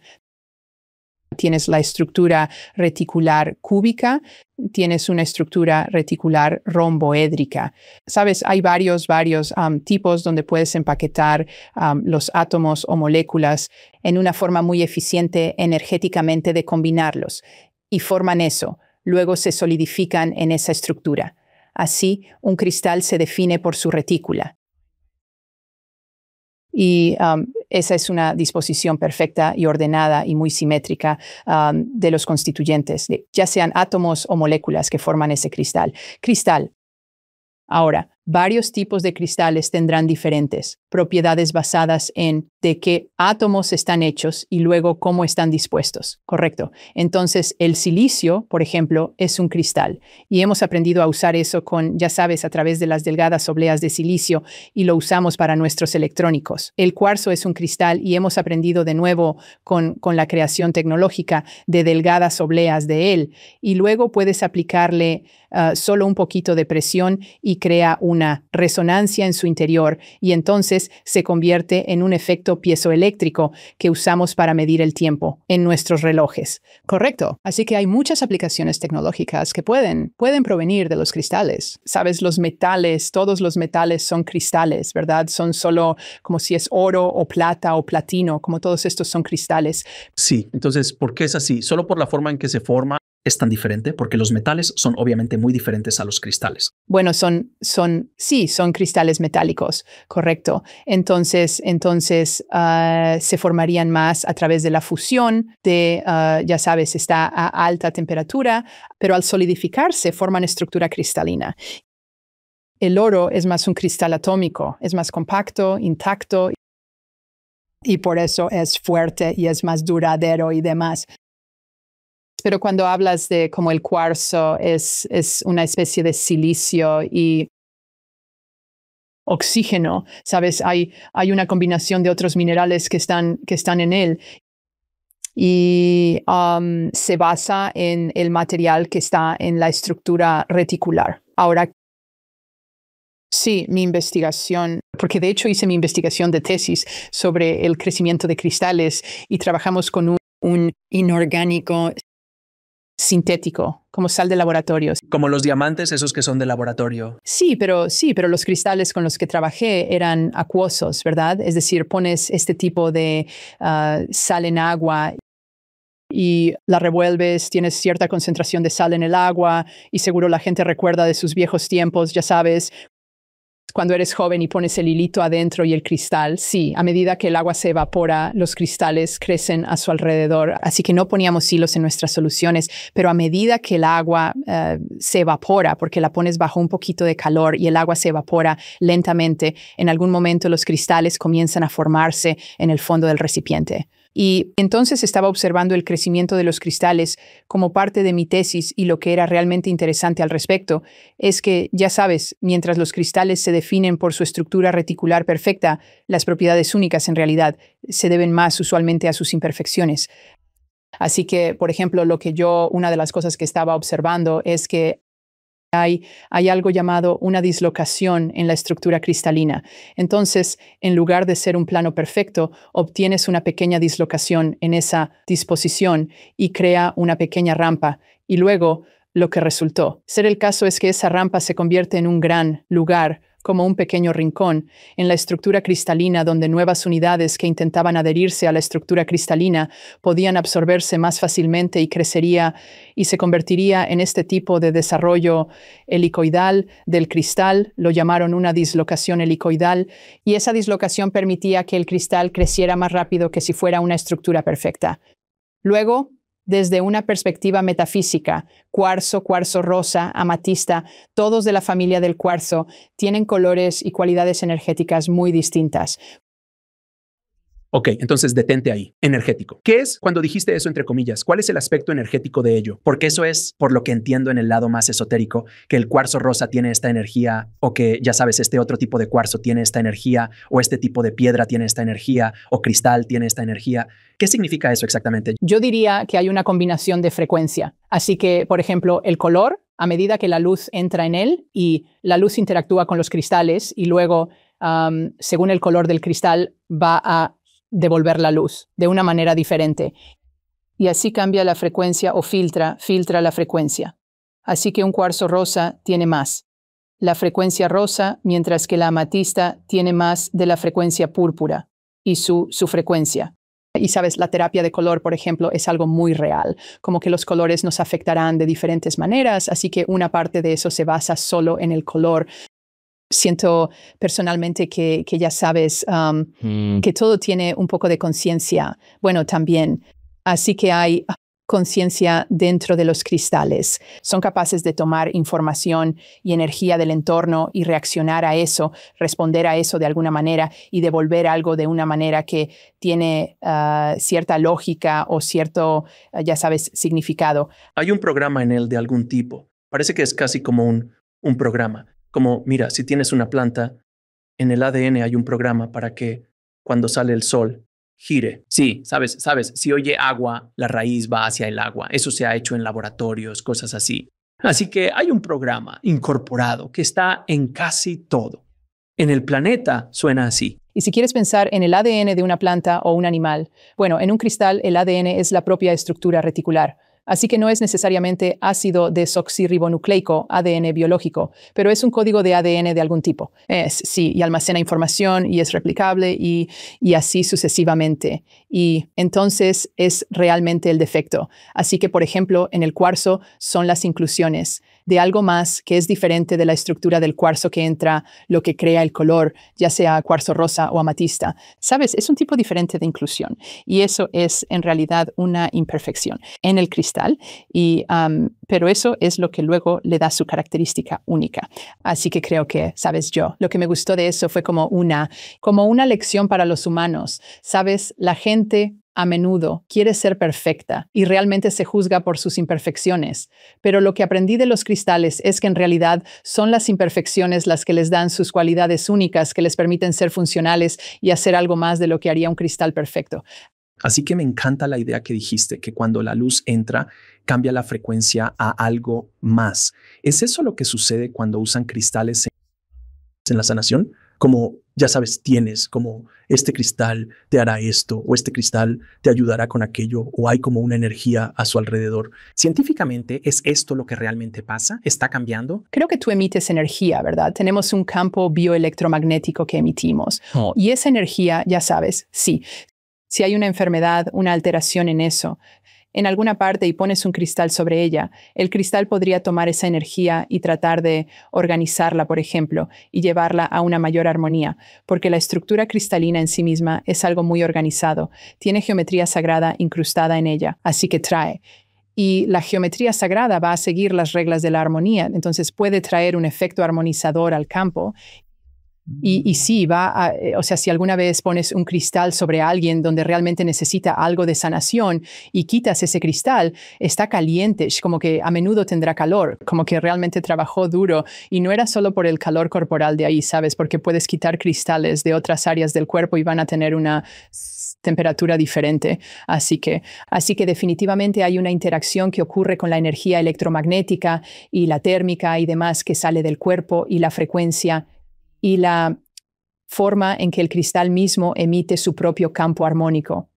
Tienes la estructura reticular cúbica, tienes una estructura reticular romboédrica. Sabes, hay varios tipos donde puedes empaquetar los átomos o moléculas en una forma muy eficiente energéticamente de combinarlos y forman eso. Luego se solidifican en esa estructura. Así, un cristal se define por su retícula. Y esa es una disposición perfecta y ordenada y muy simétrica de los constituyentes, ya sean átomos o moléculas que forman ese cristal. Ahora, varios tipos de cristales tendrán diferentes propiedades basadas en de qué átomos están hechos y luego cómo están dispuestos, ¿correcto? Entonces, el silicio, por ejemplo, es un cristal y hemos aprendido a usar eso ya sabes, a través de las delgadas obleas de silicio y lo usamos para nuestros electrónicos. El cuarzo es un cristal y hemos aprendido de nuevo con la creación tecnológica de delgadas obleas de él y luego puedes aplicarle solo un poquito de presión y crea un una resonancia en su interior y entonces se convierte en un efecto piezoeléctrico que usamos para medir el tiempo en nuestros relojes. Correcto. Así que hay muchas aplicaciones tecnológicas que pueden provenir de los cristales. Sabes, los metales, todos los metales son cristales, ¿verdad? Son solo como si es oro o plata o platino, como todos estos son cristales. Sí, entonces, ¿por qué es así? ¿Solo por la forma en que se forma es tan diferente? Porque los metales son obviamente muy diferentes a los cristales. Bueno, son cristales metálicos, correcto. Entonces, se formarían más a través de la fusión de, ya sabes, está a alta temperatura, pero al solidificarse forman estructura cristalina. El oro es más un cristal atómico, es más compacto, intacto, y por eso es fuerte y es más duradero y demás. Pero cuando hablas de como el cuarzo es una especie de silicio y oxígeno, ¿sabes? Hay una combinación de otros minerales que están en él y se basa en el material que está en la estructura reticular. Ahora, sí, mi investigación, porque de hecho hice mi investigación de tesis sobre el crecimiento de cristales y trabajamos con un inorgánico sintético, como sal de laboratorio. Como los diamantes, esos que son de laboratorio. Sí, pero los cristales con los que trabajé eran acuosos, ¿verdad? Es decir, pones este tipo de sal en agua y la revuelves, tienes cierta concentración de sal en el agua y seguro la gente recuerda de sus viejos tiempos, ya sabes, cuando eres joven y pones el hilito adentro y el cristal, sí, a medida que el agua se evapora, los cristales crecen a su alrededor. Así que no poníamos hilos en nuestras soluciones, pero a medida que el agua se evapora, porque la pones bajo un poquito de calor y el agua se evapora lentamente, en algún momento los cristales comienzan a formarse en el fondo del recipiente. Y entonces estaba observando el crecimiento de los cristales como parte de mi tesis y lo que era realmente interesante al respecto es que, ya sabes, mientras los cristales se definen por su estructura reticular perfecta, las propiedades únicas en realidad se deben más usualmente a sus imperfecciones. Así que, por ejemplo, una de las cosas que estaba observando es que hay algo llamado una dislocación en la estructura cristalina. Entonces, en lugar de ser un plano perfecto, obtienes una pequeña dislocación en esa disposición y crea una pequeña rampa. Y luego, lo que resultó ser el caso es que esa rampa se convierte en un gran lugar, como un pequeño rincón, en la estructura cristalina donde nuevas unidades que intentaban adherirse a la estructura cristalina podían absorberse más fácilmente y crecería y se convertiría en este tipo de desarrollo helicoidal del cristal. Lo llamaron una dislocación helicoidal y esa dislocación permitía que el cristal creciera más rápido que si fuera una estructura perfecta. Luego, desde una perspectiva metafísica, cuarzo rosa, amatista, todos de la familia del cuarzo, tienen colores y cualidades energéticas muy distintas. Ok, entonces detente ahí. Energético. ¿Qué es cuando dijiste eso entre comillas? ¿Cuál es el aspecto energético de ello? Porque eso es, por lo que entiendo en el lado más esotérico, que el cuarzo rosa tiene esta energía o que, ya sabes, este otro tipo de cuarzo tiene esta energía o este tipo de piedra tiene esta energía o cristal tiene esta energía. ¿Qué significa eso exactamente? Yo diría que hay una combinación de frecuencia. Así que, por ejemplo, el color, a medida que la luz entra en él y la luz interactúa con los cristales y luego, según el color del cristal, va a devolver la luz de una manera diferente. Y así cambia la frecuencia o filtra la frecuencia. Así que un cuarzo rosa tiene más. La frecuencia rosa, mientras que la amatista tiene más de la frecuencia púrpura y su frecuencia. Y sabes, la terapia de color, por ejemplo, es algo muy real, como que los colores nos afectarán de diferentes maneras, así que una parte de eso se basa solo en el color. Siento personalmente que ya sabes que todo tiene un poco de conciencia. Bueno, también. Así que hay conciencia dentro de los cristales. Son capaces de tomar información y energía del entorno y reaccionar a eso, responder a eso de alguna manera y devolver algo de una manera que tiene cierta lógica o cierto, ya sabes, significado. Hay un programa en él de algún tipo. Parece que es casi como un programa. Como, mira, si tienes una planta, en el ADN hay un programa para que cuando sale el sol, gire. Sí, sabes, si oye agua, la raíz va hacia el agua. Eso se ha hecho en laboratorios, cosas así. Así que hay un programa incorporado que está en casi todo. En el planeta suena así. Y si quieres pensar en el ADN de una planta o un animal, bueno, en un cristal el ADN es la propia estructura reticular. Así que no es necesariamente ácido desoxirribonucleico, ADN biológico, pero es un código de ADN de algún tipo. Sí, y almacena información y es replicable y así sucesivamente. Y entonces es realmente el defecto. Así que, por ejemplo, en el cuarzo son las inclusiones de algo más que es diferente de la estructura del cuarzo que entra, lo que crea el color, ya sea cuarzo rosa o amatista. ¿Sabes? Es un tipo diferente de inclusión y eso es en realidad una imperfección en el cristal, pero eso es lo que luego le da su característica única. Así que creo que, ¿sabes? Lo que me gustó de eso fue como una lección para los humanos. ¿Sabes? La gente a menudo quiere ser perfecta y realmente se juzga por sus imperfecciones. Pero lo que aprendí de los cristales es que en realidad son las imperfecciones las que les dan sus cualidades únicas que les permiten ser funcionales y hacer algo más de lo que haría un cristal perfecto. Así que me encanta la idea que dijiste, que cuando la luz entra, cambia la frecuencia a algo más. ¿Es eso lo que sucede cuando usan cristales en la sanación? Como, ya sabes, tienes como este cristal te hará esto o este cristal te ayudará con aquello o hay como una energía a su alrededor. Científicamente, ¿es esto lo que realmente pasa? ¿Está cambiando? Creo que tú emites energía, ¿verdad? Tenemos un campo bioelectromagnético que emitimos. Y esa energía, ya sabes, sí. Si hay una enfermedad, una alteración en eso, en alguna parte y pones un cristal sobre ella, el cristal podría tomar esa energía y tratar de organizarla, por ejemplo, y llevarla a una mayor armonía, porque la estructura cristalina en sí misma es algo muy organizado, tiene geometría sagrada incrustada en ella, así que trae. Y la geometría sagrada va a seguir las reglas de la armonía, entonces puede traer un efecto armonizador al campo. Y sí, si alguna vez pones un cristal sobre alguien donde realmente necesita algo de sanación y quitas ese cristal, está caliente, como que a menudo tendrá calor, como que realmente trabajó duro y no era solo por el calor corporal de ahí, ¿sabes? Porque puedes quitar cristales de otras áreas del cuerpo y van a tener una temperatura diferente. Así que definitivamente hay una interacción que ocurre con la energía electromagnética y la térmica y demás que sale del cuerpo y la frecuencia y la forma en que el cristal mismo emite su propio campo armónico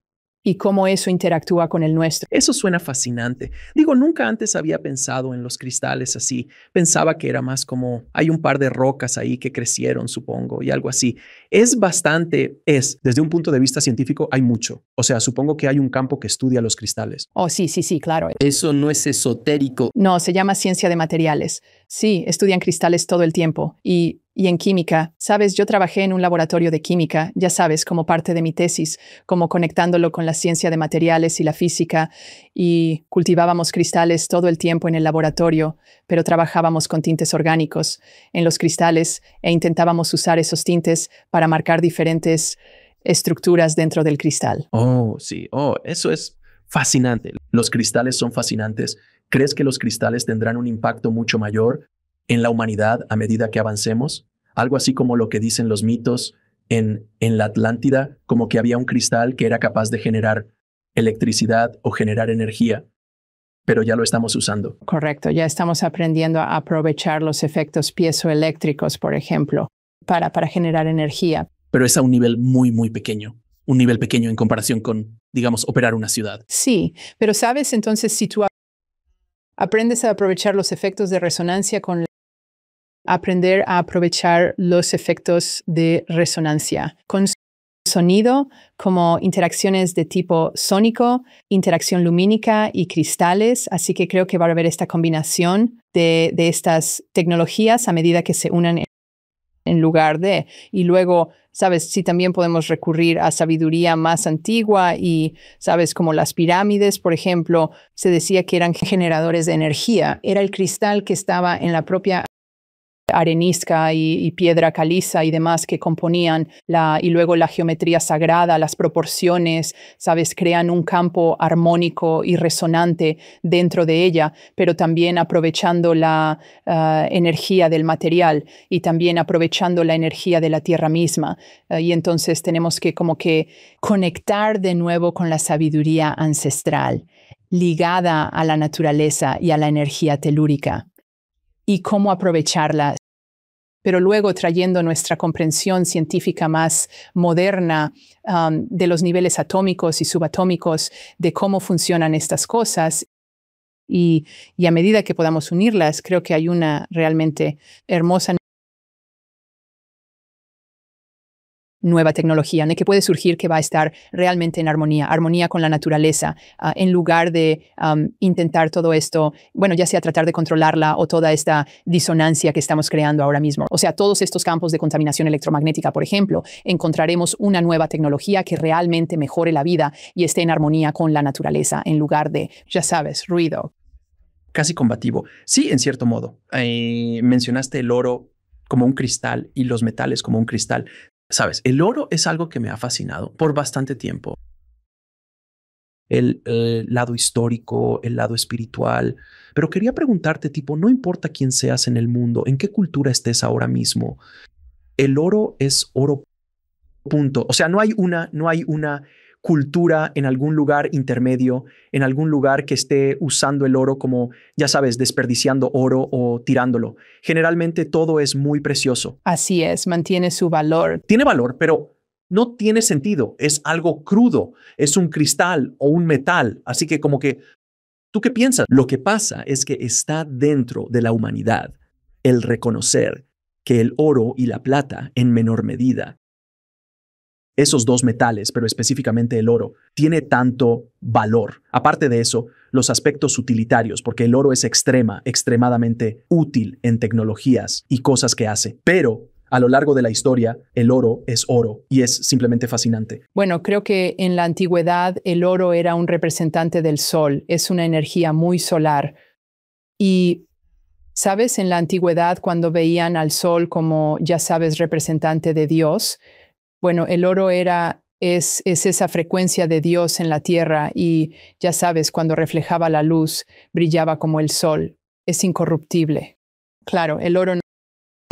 y cómo eso interactúa con el nuestro. Eso suena fascinante. Digo, nunca antes había pensado en los cristales así. Pensaba que era más como hay un par de rocas ahí que crecieron, supongo, y algo así. Desde un punto de vista científico, hay mucho. O sea, supongo que hay un campo que estudia los cristales. Oh, sí, claro. Eso no es esotérico. No, se llama ciencia de materiales. Sí, estudian cristales todo el tiempo. Y en química, sabes, yo trabajé en un laboratorio de química, ya sabes, como parte de mi tesis, como conectándolo con la ciencia de materiales y la física, y cultivábamos cristales todo el tiempo en el laboratorio, pero trabajábamos con tintes orgánicos en los cristales e intentábamos usar esos tintes para marcar diferentes estructuras dentro del cristal. Oh, sí. Oh, eso es fascinante. Los cristales son fascinantes. ¿Crees que los cristales tendrán un impacto mucho mayor en la humanidad a medida que avancemos? Algo así como lo que dicen los mitos en la Atlántida, como que había un cristal que era capaz de generar electricidad o generar energía, pero ya lo estamos usando. Correcto, ya estamos aprendiendo a aprovechar los efectos piezoeléctricos, por ejemplo, para generar energía. Pero es a un nivel muy, muy pequeño. Un nivel pequeño en comparación con, digamos, operar una ciudad. Sí, pero sabes, entonces si tú aprendes a aprovechar los efectos de resonancia aprender a aprovechar los efectos de resonancia con sonido, como interacciones de tipo sónico, interacción lumínica y cristales. Así que creo que va a haber esta combinación de estas tecnologías a medida que se unan en lugar de. Y luego, ¿sabes? Sí, también podemos recurrir a sabiduría más antigua y, ¿sabes? Como las pirámides, por ejemplo, se decía que eran generadores de energía. Era el cristal que estaba en la propia arenisca y piedra caliza y demás que componían y luego la geometría sagrada, las proporciones, ¿sabes? Crean un campo armónico y resonante dentro de ella, pero también aprovechando la energía del material y también aprovechando la energía de la tierra misma. Y entonces tenemos que como que conectar de nuevo con la sabiduría ancestral ligada a la naturaleza y a la energía telúrica. y cómo aprovecharla, pero luego trayendo nuestra comprensión científica más moderna de los niveles atómicos y subatómicos, de cómo funcionan estas cosas. Y a medida que podamos unirlas, creo que hay una realmente hermosa nueva tecnología que puede surgir que va a estar realmente en armonía con la naturaleza, en lugar de intentar todo esto, bueno, ya sea tratar de controlarla o toda esta disonancia que estamos creando ahora mismo. O sea, todos estos campos de contaminación electromagnética, por ejemplo, encontraremos una nueva tecnología que realmente mejore la vida y esté en armonía con la naturaleza, en lugar de, ya sabes, ruido. Casi combativo. Sí, en cierto modo. Mencionaste el oro como un cristal y los metales como un cristal. Sabes, el oro es algo que me ha fascinado por bastante tiempo. El lado histórico, el lado espiritual. Pero quería preguntarte, tipo, no importa quién seas en el mundo, en qué cultura estés ahora mismo, el oro es oro, punto. O sea, no hay una cultura en algún lugar intermedio, en algún lugar que esté usando el oro como, ya sabes, desperdiciando oro o tirándolo. Generalmente todo es muy precioso. Así es, mantiene su valor. Tiene valor, pero no tiene sentido. Es algo crudo, es un cristal o un metal. Así que como que, ¿tú qué piensas? Lo que pasa es que está dentro de la humanidad el reconocer que el oro y la plata, en menor medida, esos dos metales, pero específicamente el oro, tiene tanto valor. Aparte de eso, los aspectos utilitarios, porque el oro es extremadamente útil en tecnologías y cosas que hace. Pero a lo largo de la historia, el oro es oro y es simplemente fascinante. Bueno, creo que en la antigüedad el oro era un representante del sol. Es una energía muy solar. Y ¿sabes? En la antigüedad, cuando veían al sol como, ya sabes, representante de Dios, bueno, el oro es esa frecuencia de Dios en la tierra y, ya sabes, cuando reflejaba la luz, brillaba como el sol. Es incorruptible. Claro, el oro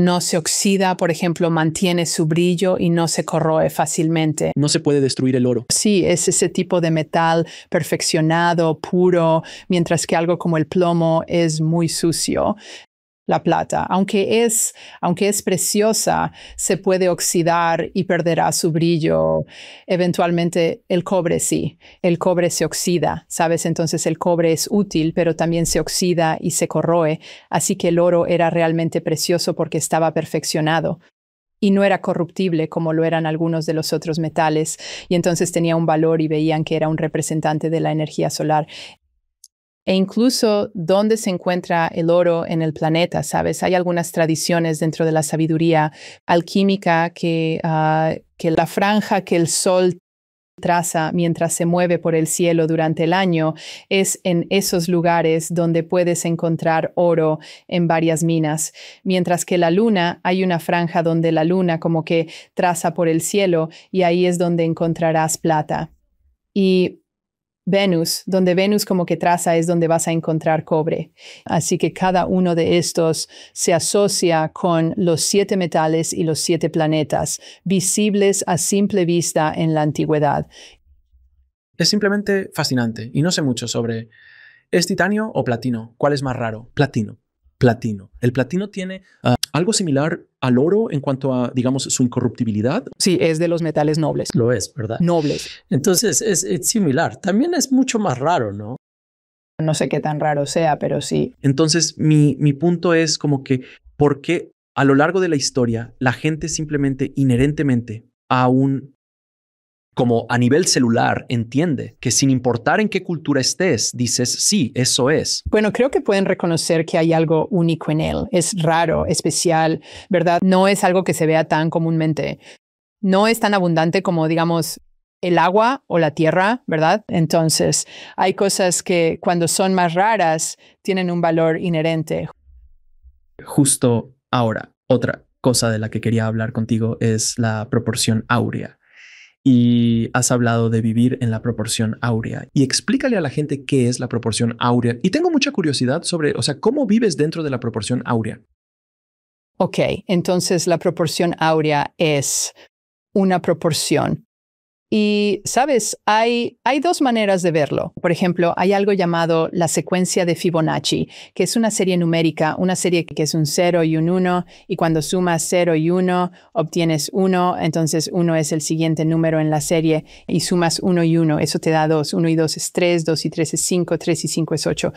no se oxida, por ejemplo, mantiene su brillo y no se corroe fácilmente. No se puede destruir el oro. Sí, es ese tipo de metal perfeccionado, puro, mientras que algo como el plomo es muy sucio. La plata, aunque es preciosa, se puede oxidar y perderá su brillo. Eventualmente el cobre sí, el cobre se oxida, ¿sabes? Entonces el cobre es útil, pero también se oxida y se corroe. Así que el oro era realmente precioso porque estaba perfeccionado y no era corruptible como lo eran algunos de los otros metales. Y entonces tenía un valor y veían que era un representante de la energía solar. E incluso dónde se encuentra el oro en el planeta, ¿sabes? Hay algunas tradiciones dentro de la sabiduría alquímica que la franja que el sol traza mientras se mueve por el cielo durante el año es en esos lugares donde puedes encontrar oro en varias minas, mientras que la luna, hay una franja donde la luna como que traza por el cielo y ahí es donde encontrarás plata. Y Venus, donde Venus como que traza es donde vas a encontrar cobre. Así que cada uno de estos se asocia con los 7 metales y los 7 planetas, visibles a simple vista en la antigüedad. Es simplemente fascinante y no sé mucho sobre, ¿es titanio o platino? ¿Cuál es más raro? Platino. El platino tiene algo similar al oro en cuanto a, digamos, su incorruptibilidad. Sí, es de los metales nobles. Lo es, ¿verdad? Nobles. Entonces es similar. También es mucho más raro, ¿no? No sé qué tan raro sea, pero sí. Entonces mi punto es como que, ¿por qué a lo largo de la historia la gente simplemente inherentemente como a nivel celular, entiende que sin importar en qué cultura estés, dices, sí, eso es? Bueno, creo que pueden reconocer que hay algo único en él. Es raro, especial, ¿verdad? No es algo que se vea tan comúnmente. No es tan abundante como, digamos, el agua o la tierra, ¿verdad? Entonces, hay cosas que cuando son más raras tienen un valor inherente. Justo ahora, otra cosa de la que quería hablar contigo es la proporción áurea. Y has hablado de vivir en la proporción áurea. Y explícale a la gente qué es la proporción áurea. Y tengo mucha curiosidad sobre, o sea, ¿cómo vives dentro de la proporción áurea? Ok, entonces la proporción áurea es una proporción Y, sabes, hay dos maneras de verlo. Por ejemplo, hay algo llamado la secuencia de Fibonacci, que es una serie numérica, una serie que es un 0 y un 1, y cuando sumas 0 y 1, obtienes 1, entonces 1 es el siguiente número en la serie, y sumas 1 y 1, eso te da 2. 1 y 2 es 3, 2 y 3 es 5, 3 y 5 es 8.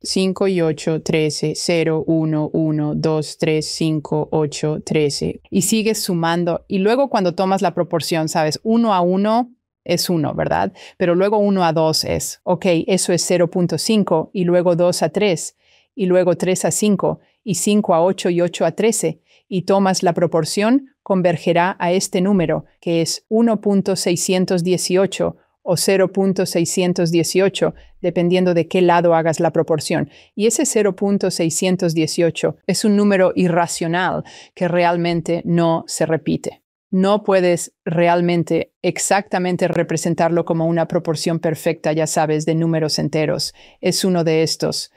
5 y 8, 13, 0, 1, 1, 2, 3, 5, 8, 13. Y sigues sumando. Y luego cuando tomas la proporción, sabes, 1 a 1 es 1, ¿verdad? Pero luego 1 a 2 es, ok, eso es 0.5. Y luego 2 a 3. Y luego 3 a 5. Y 5 a 8 y 8 a 13. Y tomas la proporción, convergerá a este número, que es 1.618 o 0.618, dependiendo de qué lado hagas la proporción. Y ese 0.618 es un número irracional que realmente no se repite. No puedes realmente exactamente representarlo como una proporción perfecta, ya sabes, de números enteros. Es uno de estos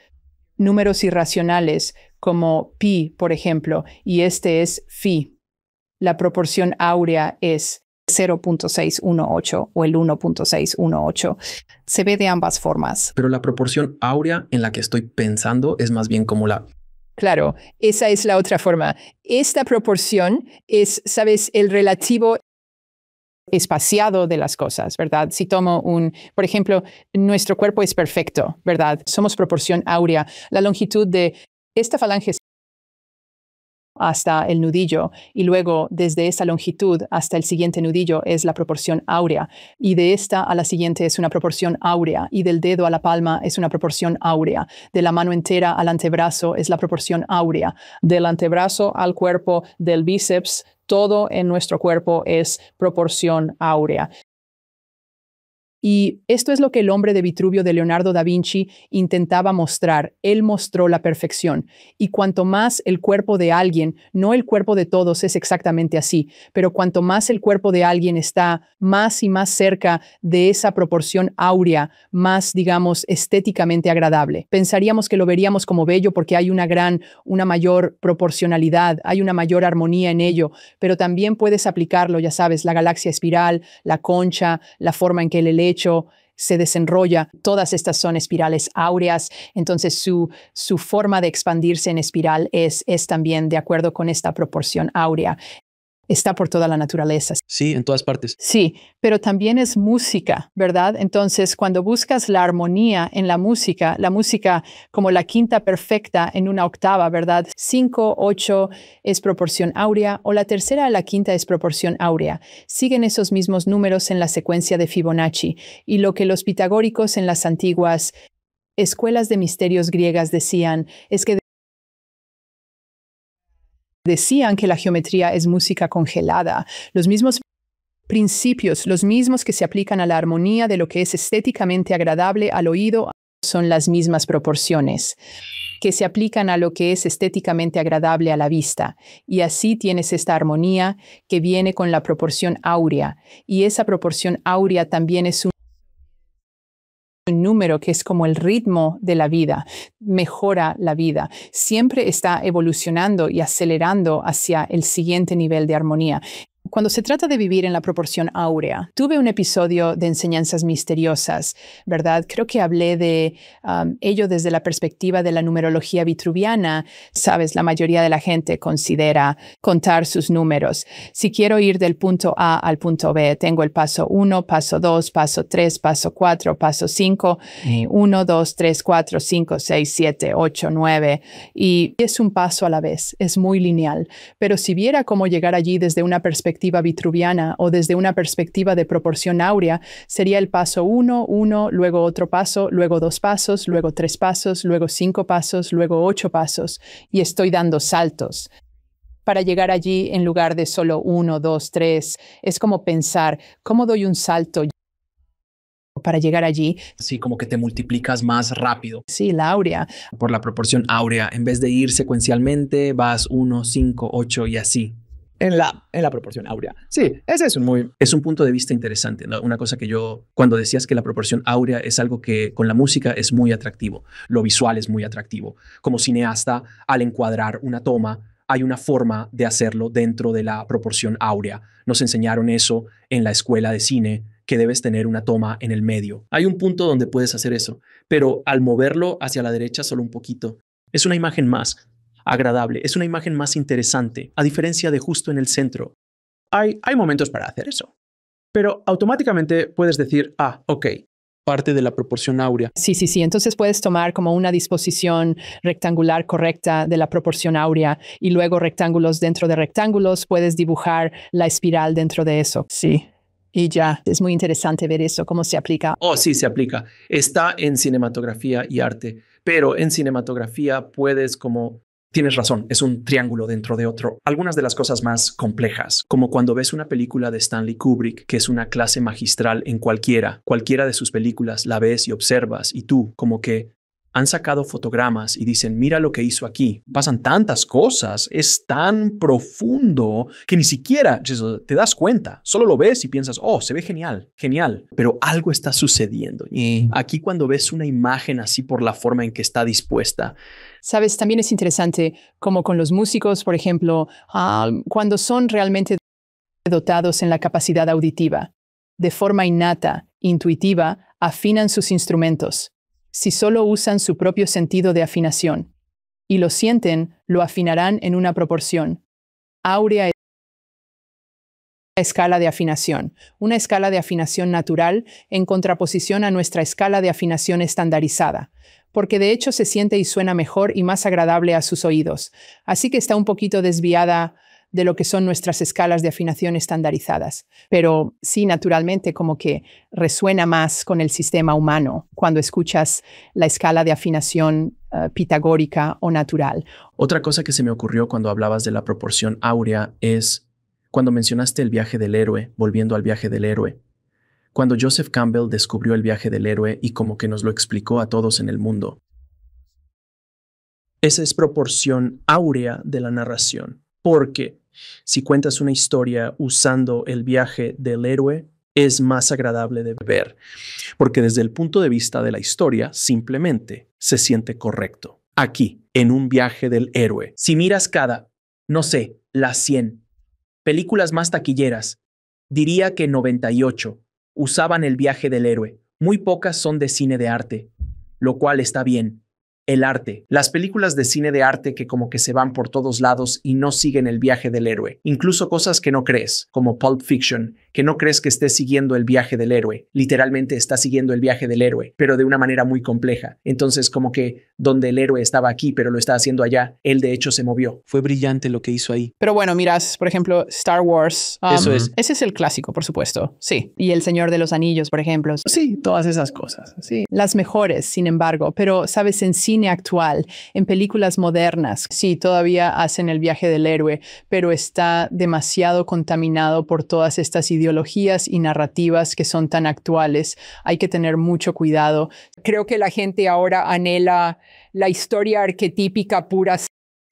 números irracionales como pi, por ejemplo, y este es phi. La proporción áurea es 0.618 o el 1.618. Se ve de ambas formas. Pero la proporción áurea en la que estoy pensando es más bien como la... Claro, esa es la otra forma. Esta proporción es, ¿sabes?, el relativo espaciado de las cosas, ¿verdad? Si tomo por ejemplo, nuestro cuerpo es perfecto, ¿verdad? Somos proporción áurea. La longitud de esta falange hasta el nudillo y luego desde esa longitud hasta el siguiente nudillo es la proporción áurea y de esta a la siguiente es una proporción áurea y del dedo a la palma es una proporción áurea, de la mano entera al antebrazo es la proporción áurea, del antebrazo al cuerpo, del bíceps, todo en nuestro cuerpo es proporción áurea. Y esto es lo que el hombre de Vitruvio de Leonardo da Vinci intentaba mostrar. Él mostró la perfección. Y cuanto más el cuerpo de alguien, no el cuerpo de todos es exactamente así, pero cuanto más el cuerpo de alguien está más y más cerca de esa proporción áurea, más, digamos, estéticamente agradable. Pensaríamos que lo veríamos como bello porque hay una mayor proporcionalidad, hay una mayor armonía en ello, pero también puedes aplicarlo, ya sabes, la galaxia espiral, la concha, la forma en que el helecho se desenrolla. Todas estas son espirales áureas, entonces su forma de expandirse en espiral es también de acuerdo con esta proporción áurea. Está por toda la naturaleza. Sí, en todas partes. Sí, pero también es música, ¿verdad? Entonces, cuando buscas la armonía en la música como la quinta perfecta en una octava, ¿verdad? 5, 8 es proporción áurea o la tercera a la quinta es proporción áurea. Siguen esos mismos números en la secuencia de Fibonacci y lo que los pitagóricos en las antiguas escuelas de misterios griegas decían es que decían que la geometría es música congelada. Los mismos principios, los mismos que se aplican a la armonía de lo que es estéticamente agradable al oído, son las mismas proporciones que se aplican a lo que es estéticamente agradable a la vista. Y así tienes esta armonía que viene con la proporción áurea. Y esa proporción áurea también es un número que es como el ritmo de la vida, mejora la vida, siempre está evolucionando y acelerando hacia el siguiente nivel de armonía. Cuando se trata de vivir en la proporción áurea, tuve un episodio de enseñanzas misteriosas, ¿verdad? Creo que hablé de ello desde la perspectiva de la numerología vitruviana. Sabes, la mayoría de la gente considera contar sus números. Si quiero ir del punto A al punto B, tengo el paso 1, paso 2, paso 3, paso 4, paso 5, 1, 2, 3, 4, 5, 6, 7, 8, 9. Y es un paso a la vez, es muy lineal. Pero si viera cómo llegar allí desde una perspectiva vitruviana o desde una perspectiva de proporción áurea, sería el paso 1, 1, luego otro paso, luego 2 pasos, luego 3 pasos, luego 5 pasos, luego 8 pasos, y estoy dando saltos. Para llegar allí, en lugar de solo 1, 2, 3, es como pensar, ¿cómo doy un salto para llegar allí? Sí, como que te multiplicas más rápido. Sí, la áurea. Por la proporción áurea, en vez de ir secuencialmente, vas 1, 5, 8 y así. En la proporción áurea. Sí, ese es Es un punto de vista interesante, ¿no? Una cosa que cuando decías que la proporción áurea es algo que con la música es muy atractivo, lo visual es muy atractivo. Como cineasta, al encuadrar una toma, hay una forma de hacerlo dentro de la proporción áurea. Nos enseñaron eso en la escuela de cine, que debes tener una toma en el medio. Hay un punto donde puedes hacer eso, pero al moverlo hacia la derecha solo un poquito, es una imagen más agradable, es una imagen más interesante, a diferencia de justo en el centro. Hay momentos para hacer eso, pero automáticamente puedes decir, ok, parte de la proporción áurea. Sí, sí, sí. Entonces puedes tomar como una disposición rectangular correcta de la proporción áurea y luego rectángulos dentro de rectángulos. Puedes dibujar la espiral dentro de eso. Sí. Y ya, es muy interesante ver eso, cómo se aplica. Oh, sí, se aplica. Está en cinematografía y arte, pero en cinematografía puedes como... Tienes razón, es un triángulo dentro de otro. Algunas de las cosas más complejas, como cuando ves una película de Stanley Kubrick, que es una clase magistral en cualquiera de sus películas, la ves y observas, y tú como que han sacado fotogramas y dicen, mira lo que hizo aquí. Pasan tantas cosas, es tan profundo que ni siquiera te das cuenta. Solo lo ves y piensas, oh, se ve genial, genial. Pero algo está sucediendo. Y aquí cuando ves una imagen así por la forma en que está dispuesta. Sabes, también es interesante como con los músicos, por ejemplo, cuando son realmente dotados en la capacidad auditiva, de forma innata, intuitiva, afinan sus instrumentos. Si solo usan su propio sentido de afinación y lo sienten, lo afinarán en una proporción áurea escala de afinación, una escala de afinación natural en contraposición a nuestra escala de afinación estandarizada, porque de hecho se siente y suena mejor y más agradable a sus oídos, así que está un poquito desviada de lo que son nuestras escalas de afinación estandarizadas. Pero sí, naturalmente, como que resuena más con el sistema humano cuando escuchas la escala de afinación pitagórica o natural. Otra cosa que se me ocurrió cuando hablabas de la proporción áurea es cuando mencionaste el viaje del héroe, volviendo al viaje del héroe. Cuando Joseph Campbell descubrió el viaje del héroe y como que nos lo explicó a todos en el mundo. Esa es proporción áurea de la narración. Porque si cuentas una historia usando el viaje del héroe, es más agradable de ver. Porque desde el punto de vista de la historia, simplemente se siente correcto. Aquí, en un viaje del héroe, si miras cada, no sé, las 100 películas más taquilleras, diría que 98 usaban el viaje del héroe. Muy pocas son de cine de arte, lo cual está bien. El arte, las películas de cine de arte que como que se van por todos lados y no siguen el viaje del héroe. Incluso cosas que no crees, como Pulp Fiction, que no crees que esté siguiendo el viaje del héroe. Literalmente está siguiendo el viaje del héroe, pero de una manera muy compleja. Entonces como que donde el héroe estaba aquí, pero lo está haciendo allá, él de hecho se movió. Fue brillante lo que hizo ahí. Pero bueno, miras, por ejemplo, Star Wars. Eso es. Ese es el clásico, por supuesto. Sí. Y El Señor de los Anillos, por ejemplo. Sí, todas esas cosas. Sí. Las mejores, sin embargo, pero sabes, en cine actual, en películas modernas, sí, todavía hacen el viaje del héroe, pero está demasiado contaminado por todas estas ideologías y narrativas que son tan actuales. Hay que tener mucho cuidado. Creo que la gente ahora anhela la historia arquetípica pura.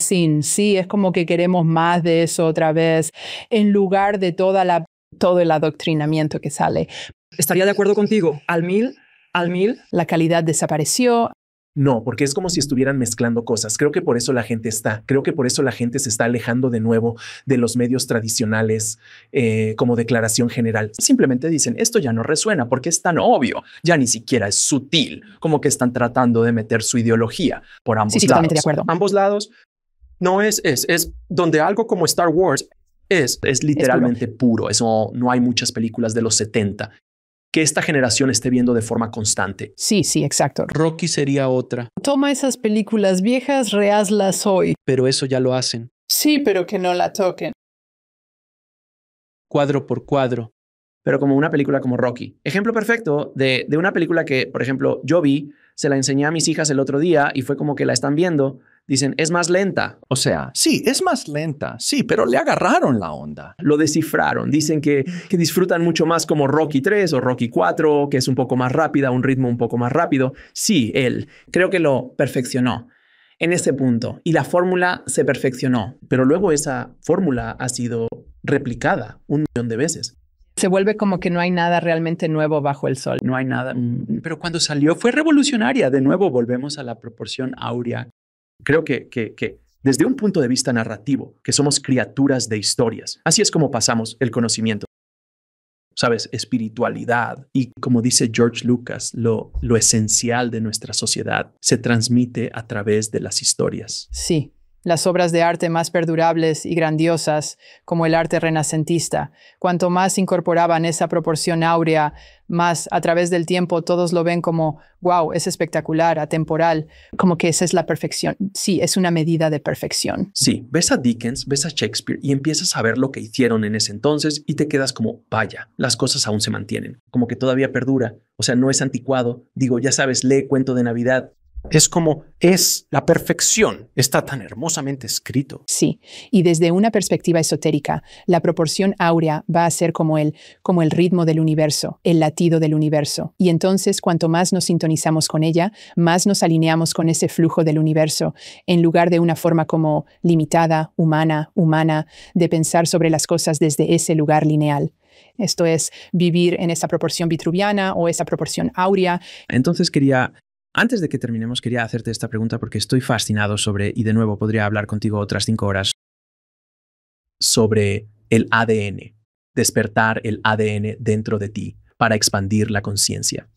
Sí, es como que queremos más de eso otra vez, en lugar de todo el adoctrinamiento que sale. Estaría de acuerdo contigo, al mil. La calidad desapareció. No, porque es como si estuvieran mezclando cosas. Creo que por eso la gente se está alejando de nuevo de los medios tradicionales como declaración general. Simplemente dicen, esto ya no resuena porque es tan obvio, ya ni siquiera es sutil, como que están tratando de meter su ideología por ambos lados. Totalmente de acuerdo. Ambos lados no es donde algo como Star Wars es literalmente puro. Eso no hay muchas películas de los 70 que esta generación esté viendo de forma constante. Sí, exacto. Rocky sería otra. Toma esas películas viejas, rehazlas hoy. Pero eso ya lo hacen. Sí, pero que no la toquen. Cuadro por cuadro. Pero como una película como Rocky. Ejemplo perfecto de una película que, por ejemplo, yo vi, se la enseñé a mis hijas el otro día y fue como que la están viendo. Dicen, es más lenta. O sea, sí, es más lenta, sí, pero le agarraron la onda. Lo descifraron. Dicen que disfrutan mucho más como Rocky 3 o Rocky 4, que es un poco más rápida, un ritmo un poco más rápido. Sí, él. Creo que lo perfeccionó en ese punto. Y la fórmula se perfeccionó. Pero luego esa fórmula ha sido replicada 1,000,000 de veces. Se vuelve como que no hay nada realmente nuevo bajo el sol. No hay nada. Pero cuando salió fue revolucionaria. De nuevo volvemos a la proporción áurea. Creo que desde un punto de vista narrativo, que somos criaturas de historias. Así es como pasamos el conocimiento. ¿Sabes? Espiritualidad. Y como dice George Lucas, lo esencial de nuestra sociedad se transmite a través de las historias. Sí. Las obras de arte más perdurables y grandiosas, como el arte renacentista, cuanto más incorporaban esa proporción áurea, más a través del tiempo todos lo ven como, wow, es espectacular, atemporal, como que esa es la perfección. Sí, es una medida de perfección. Sí, ves a Dickens, ves a Shakespeare y empiezas a ver lo que hicieron en ese entonces y te quedas como, vaya, las cosas aún se mantienen, como que todavía perdura, o sea, no es anticuado. Digo, ya sabes, lee Cuento de Navidad. Es como es la perfección. Está tan hermosamente escrito. Sí, y desde una perspectiva esotérica, la proporción áurea va a ser como el ritmo del universo, el latido del universo. Y entonces, cuanto más nos sintonizamos con ella, más nos alineamos con ese flujo del universo, en lugar de una forma como limitada, humana, de pensar sobre las cosas desde ese lugar lineal. Esto es, vivir en esa proporción vitruviana o esa proporción áurea. Entonces antes de que terminemos, quería hacerte esta pregunta porque estoy fascinado y de nuevo podría hablar contigo otras 5 horas. Sobre el ADN, despertar el ADN dentro de ti para expandir la conciencia.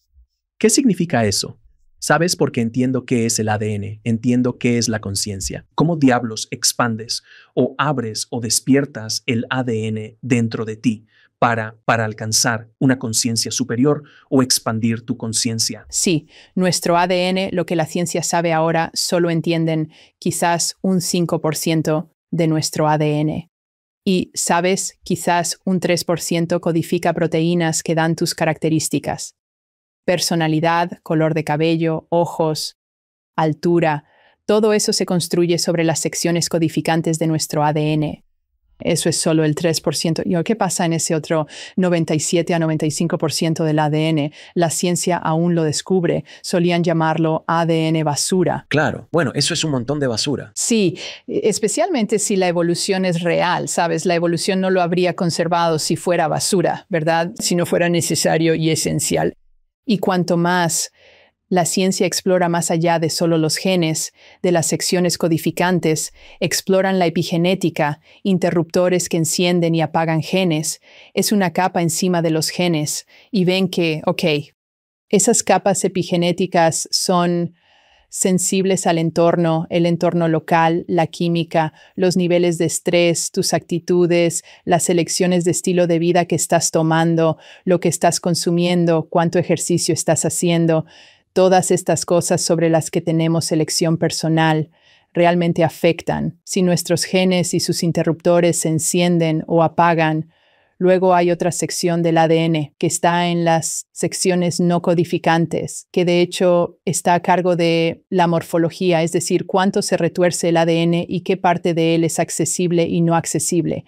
¿Qué significa eso? ¿Sabes? Porque entiendo qué es el ADN, entiendo qué es la conciencia. ¿Cómo diablos expandes o abres o despiertas el ADN dentro de ti para alcanzar una conciencia superior o expandir tu conciencia? Sí, nuestro ADN, lo que la ciencia sabe ahora, solo entienden quizás un 5% de nuestro ADN. Y, ¿sabes? Quizás un 3% codifica proteínas que dan tus características. Personalidad, color de cabello, ojos, altura, todo eso se construye sobre las secciones codificantes de nuestro ADN. Eso es solo el 3%. ¿Qué pasa en ese otro 97 a 95% del ADN? La ciencia aún lo descubre. Solían llamarlo ADN basura. Claro, bueno, eso es un montón de basura. Sí, especialmente si la evolución es real, ¿sabes? La evolución no lo habría conservado si fuera basura, ¿verdad? Si no fuera necesario y esencial. Y cuanto más la ciencia explora más allá de solo los genes, de las secciones codificantes, exploran la epigenética, interruptores que encienden y apagan genes, es una capa encima de los genes, y ven que, esas capas epigenéticas son sensibles al entorno, el entorno local, la química, los niveles de estrés, tus actitudes, las elecciones de estilo de vida que estás tomando, lo que estás consumiendo, cuánto ejercicio estás haciendo. Todas estas cosas sobre las que tenemos elección personal realmente afectan. Si nuestros genes y sus interruptores se encienden o apagan, luego hay otra sección del ADN que está en las secciones no codificantes, que de hecho está a cargo de la morfología, es decir, cuánto se retuerce el ADN y qué parte de él es accesible y no accesible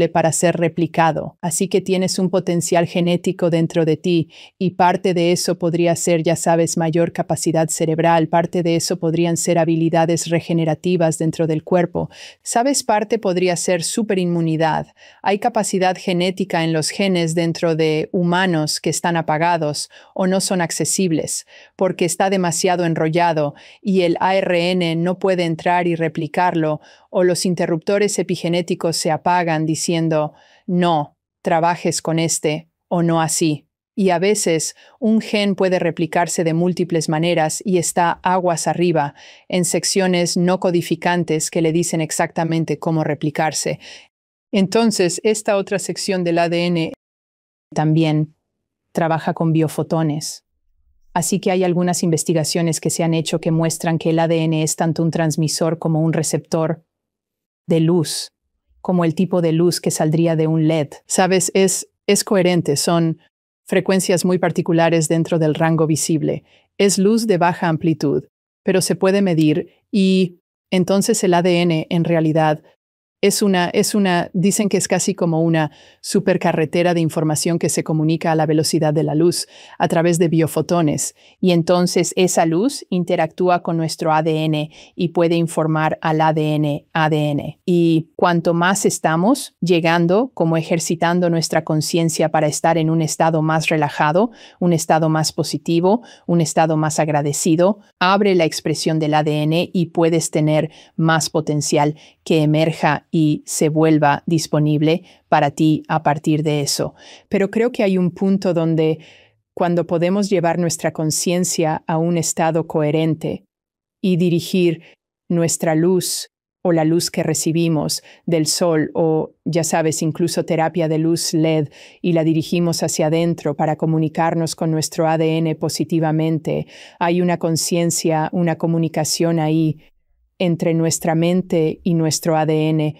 para ser replicado. Así que tienes un potencial genético dentro de ti y parte de eso podría ser, ya sabes, mayor capacidad cerebral, parte de eso podrían ser habilidades regenerativas dentro del cuerpo. ¿Sabes? Parte podría ser superinmunidad. Hay capacidad genética en los genes dentro de humanos que están apagados o no son accesibles porque está demasiado enrollado y el ARN no puede entrar y replicarlo, o los interruptores epigenéticos se apagan diciendo no, trabajes con este o no así. Y a veces un gen puede replicarse de múltiples maneras y está aguas arriba en secciones no codificantes que le dicen exactamente cómo replicarse. Entonces, esta otra sección del ADN también trabaja con biofotones. Así que hay algunas investigaciones que se han hecho que muestran que el ADN es tanto un transmisor como un receptor de luz, como el tipo de luz que saldría de un LED. ¿Sabes? Es coherente, son frecuencias muy particulares dentro del rango visible. Es luz de baja amplitud, pero se puede medir y entonces el ADN en realidad Dicen que es casi como una supercarretera de información que se comunica a la velocidad de la luz a través de biofotones. Y entonces esa luz interactúa con nuestro ADN y puede informar al ADN. Y cuanto más estamos llegando, como ejercitando nuestra conciencia para estar en un estado más relajado, un estado más positivo, un estado más agradecido, abre la expresión del ADN y puedes tener más potencial que emerja y se vuelva disponible para ti a partir de eso. Pero creo que hay un punto donde cuando podemos llevar nuestra conciencia a un estado coherente y dirigir nuestra luz o la luz que recibimos del sol o, ya sabes, incluso terapia de luz LED y la dirigimos hacia adentro para comunicarnos con nuestro ADN positivamente, hay una conciencia, una comunicación ahí entre nuestra mente y nuestro ADN.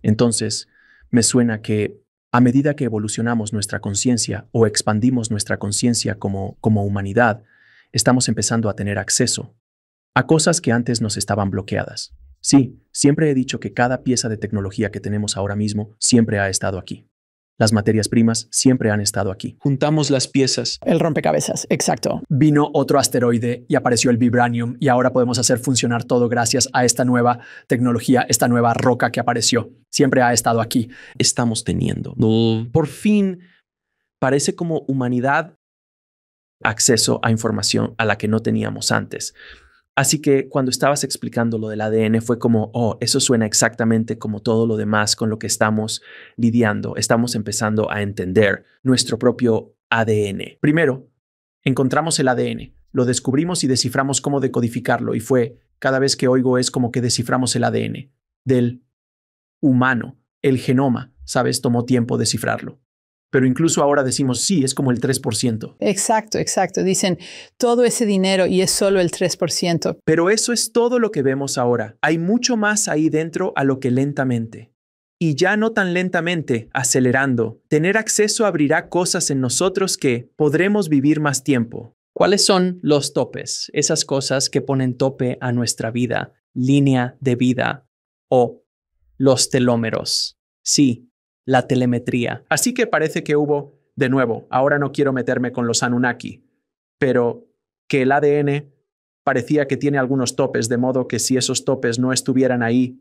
Entonces, me suena que a medida que evolucionamos nuestra conciencia o expandimos nuestra conciencia como humanidad, estamos empezando a tener acceso a cosas que antes nos estaban bloqueadas. Sí, siempre he dicho que cada pieza de tecnología que tenemos ahora mismo siempre ha estado aquí. Las materias primas siempre han estado aquí. Juntamos las piezas. El rompecabezas, exacto. Vino otro asteroide y apareció el vibranium y ahora podemos hacer funcionar todo gracias a esta nueva tecnología, esta nueva roca que apareció. Siempre ha estado aquí. Estamos teniendo, por fin, parece como humanidad, acceso a información a la que no teníamos antes. Así que cuando estabas explicando lo del ADN fue como, eso suena exactamente como todo lo demás con lo que estamos lidiando. Estamos empezando a entender nuestro propio ADN. Primero, encontramos el ADN, lo descubrimos y desciframos cómo decodificarlo. Y cada vez que oigo es como que desciframos el ADN del humano, el genoma, ¿sabes? Tomó tiempo descifrarlo. Pero incluso ahora decimos, sí, es como el 3%. Exacto. Dicen todo ese dinero y es solo el 3%. Pero eso es todo lo que vemos ahora. Hay mucho más ahí dentro a lo que lentamente. Y ya no tan lentamente, acelerando, tener acceso abrirá cosas en nosotros que podremos vivir más tiempo. ¿Cuáles son los topes? Esas cosas que ponen tope a nuestra vida, línea de vida o los telómeros. Sí. La telemetría. Así que parece que hubo, de nuevo, ahora no quiero meterme con los Anunnaki, pero que el ADN parecía que tiene algunos topes, de modo que si esos topes no estuvieran ahí,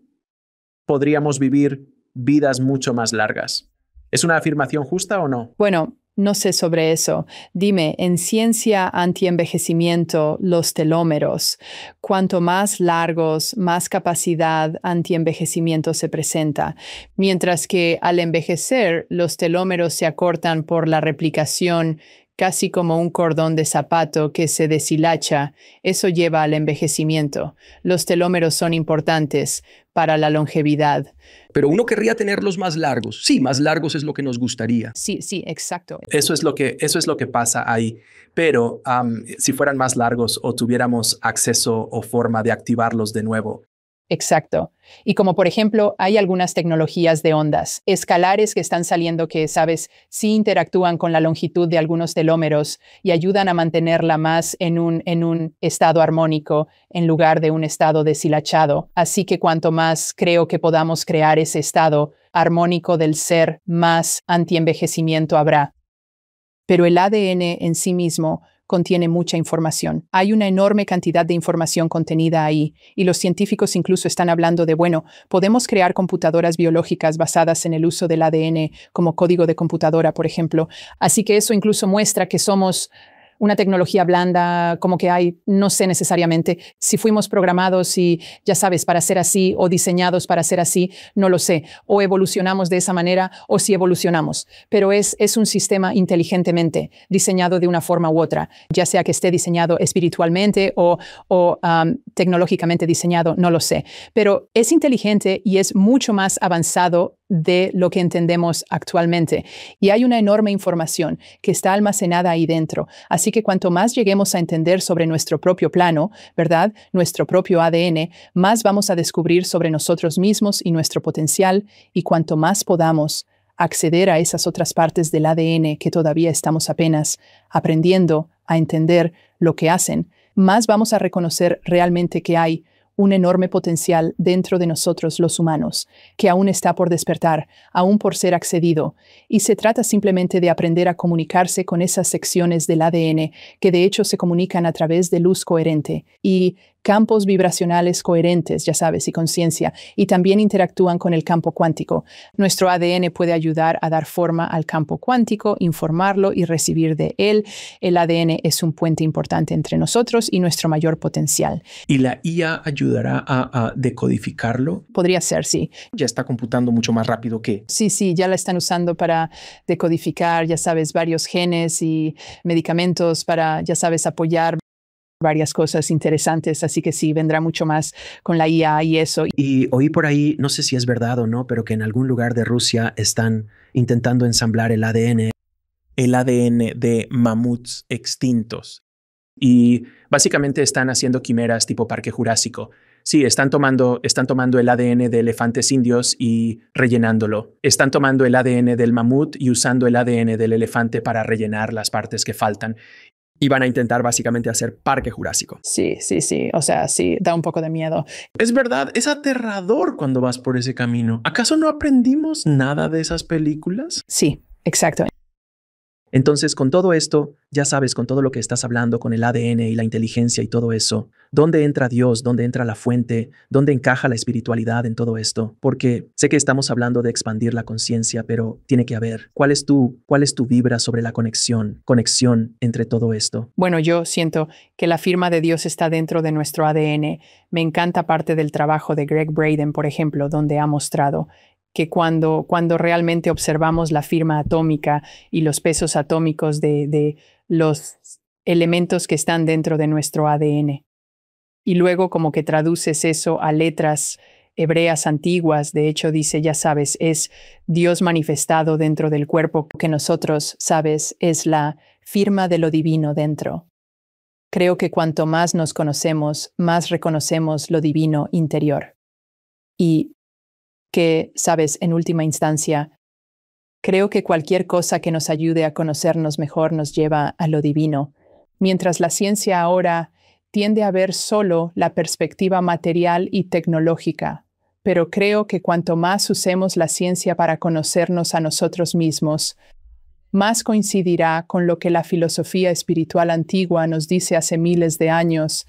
podríamos vivir vidas mucho más largas. ¿Es una afirmación justa o no? Bueno, no sé sobre eso. Dime, en ciencia antienvejecimiento, los telómeros, cuanto más largos, más capacidad antienvejecimiento se presenta. Mientras que al envejecer, los telómeros se acortan por la replicación, casi como un cordón de zapato que se deshilacha. Eso lleva al envejecimiento. Los telómeros son importantes para la longevidad. Pero uno querría tenerlos más largos. Sí, más largos es lo que nos gustaría. Sí, exacto. Eso es lo que pasa ahí. Pero si fueran más largos o tuviéramos acceso o forma de activarlos de nuevo. Exacto. Y como por ejemplo, hay algunas tecnologías de ondas escalares que están saliendo que, sabes, sí interactúan con la longitud de algunos telómeros y ayudan a mantenerla más en un estado armónico en lugar de un estado deshilachado. Así que cuanto más creo que podamos crear ese estado armónico del ser, más antienvejecimiento habrá. Pero el ADN en sí mismo contiene mucha información. Hay una enorme cantidad de información contenida ahí y los científicos incluso están hablando de, podemos crear computadoras biológicas basadas en el uso del ADN como código de computadora, por ejemplo. Así que eso incluso muestra que somos una tecnología blanda, como que hay, no sé necesariamente si fuimos programados y, ya sabes, para ser así o diseñados para ser así, no lo sé. O evolucionamos de esa manera o si evolucionamos. Pero es un sistema inteligentemente diseñado de una forma u otra, ya sea que esté diseñado espiritualmente o tecnológicamente diseñado, no lo sé. Pero es inteligente y es mucho más avanzado de lo que entendemos actualmente. Y hay una enorme información que está almacenada ahí dentro. Así que cuanto más lleguemos a entender sobre nuestro propio plano, ¿verdad? Nuestro propio ADN, más vamos a descubrir sobre nosotros mismos y nuestro potencial. Y cuanto más podamos acceder a esas otras partes del ADN que todavía estamos apenas aprendiendo a entender lo que hacen, más vamos a reconocer realmente que hay un enorme potencial dentro de nosotros los humanos, que aún está por despertar, aún por ser accedido, y se trata simplemente de aprender a comunicarse con esas secciones del ADN que de hecho se comunican a través de luz coherente y campos vibracionales coherentes, ya sabes, y conciencia, y también interactúan con el campo cuántico. Nuestro ADN puede ayudar a dar forma al campo cuántico, informarlo y recibir de él. El ADN es un puente importante entre nosotros y nuestro mayor potencial. ¿Y la IA ayudará a decodificarlo? Podría ser, sí. Ya está computando mucho más rápido que... Sí, ya la están usando para decodificar, ya sabes, varios genes y medicamentos para, ya sabes, apoyar varias cosas interesantes, así que sí, vendrá mucho más con la IA y eso. Y oí por ahí, no sé si es verdad o no, pero que en algún lugar de Rusia están intentando ensamblar el ADN de mamuts extintos. Y básicamente están haciendo quimeras tipo Parque Jurásico. Sí, están tomando el ADN de elefantes indios y rellenándolo. Están tomando el ADN del mamut y usando el ADN del elefante para rellenar las partes que faltan. Y van a intentar básicamente hacer Parque Jurásico. Sí. O sea, sí, da un poco de miedo. Es verdad, es aterrador cuando vas por ese camino. ¿Acaso no aprendimos nada de esas películas? Sí, exacto. Entonces, con todo esto, ya sabes, con todo lo que estás hablando, con el ADN y la inteligencia y todo eso, ¿dónde entra Dios? ¿Dónde entra la fuente? ¿Dónde encaja la espiritualidad en todo esto? Porque sé que estamos hablando de expandir la conciencia, pero tiene que haber. ¿Cuál es tu vibra sobre la conexión entre todo esto? Bueno, yo siento que la firma de Dios está dentro de nuestro ADN. Me encanta parte del trabajo de Greg Braden, por ejemplo, donde ha mostrado que cuando realmente observamos la firma atómica y los pesos atómicos de los elementos que están dentro de nuestro ADN, y luego como que traduces eso a letras hebreas antiguas, de hecho dice, ya sabes, es Dios manifestado dentro del cuerpo que nosotros, sabes, es la firma de lo divino dentro. Creo que cuanto más nos conocemos, más reconocemos lo divino interior. Y que, sabes, en última instancia, creo que cualquier cosa que nos ayude a conocernos mejor nos lleva a lo divino, mientras la ciencia ahora tiende a ver solo la perspectiva material y tecnológica. Pero creo que cuanto más usemos la ciencia para conocernos a nosotros mismos, más coincidirá con lo que la filosofía espiritual antigua nos dice hace miles de años.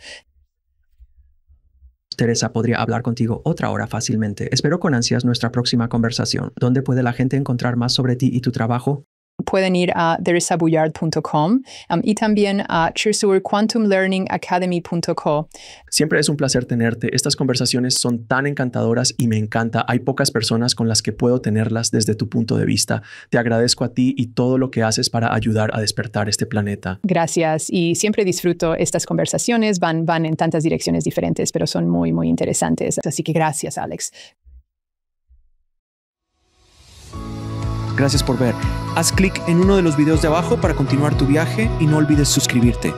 Teresa podría hablar contigo otra hora fácilmente. Espero con ansias nuestra próxima conversación. ¿Dónde puede la gente encontrar más sobre ti y tu trabajo? Pueden ir a teresaboullard.com y también a quantumlearningacademy.co. Siempre es un placer tenerte. Estas conversaciones son tan encantadoras y me encanta. Hay pocas personas con las que puedo tenerlas desde tu punto de vista. Te agradezco a ti y todo lo que haces para ayudar a despertar este planeta. Gracias. Y siempre disfruto estas conversaciones. Van en tantas direcciones diferentes, pero son muy, muy interesantes. Así que gracias, Alex. Gracias por ver. Haz clic en uno de los videos de abajo para continuar tu viaje y no olvides suscribirte.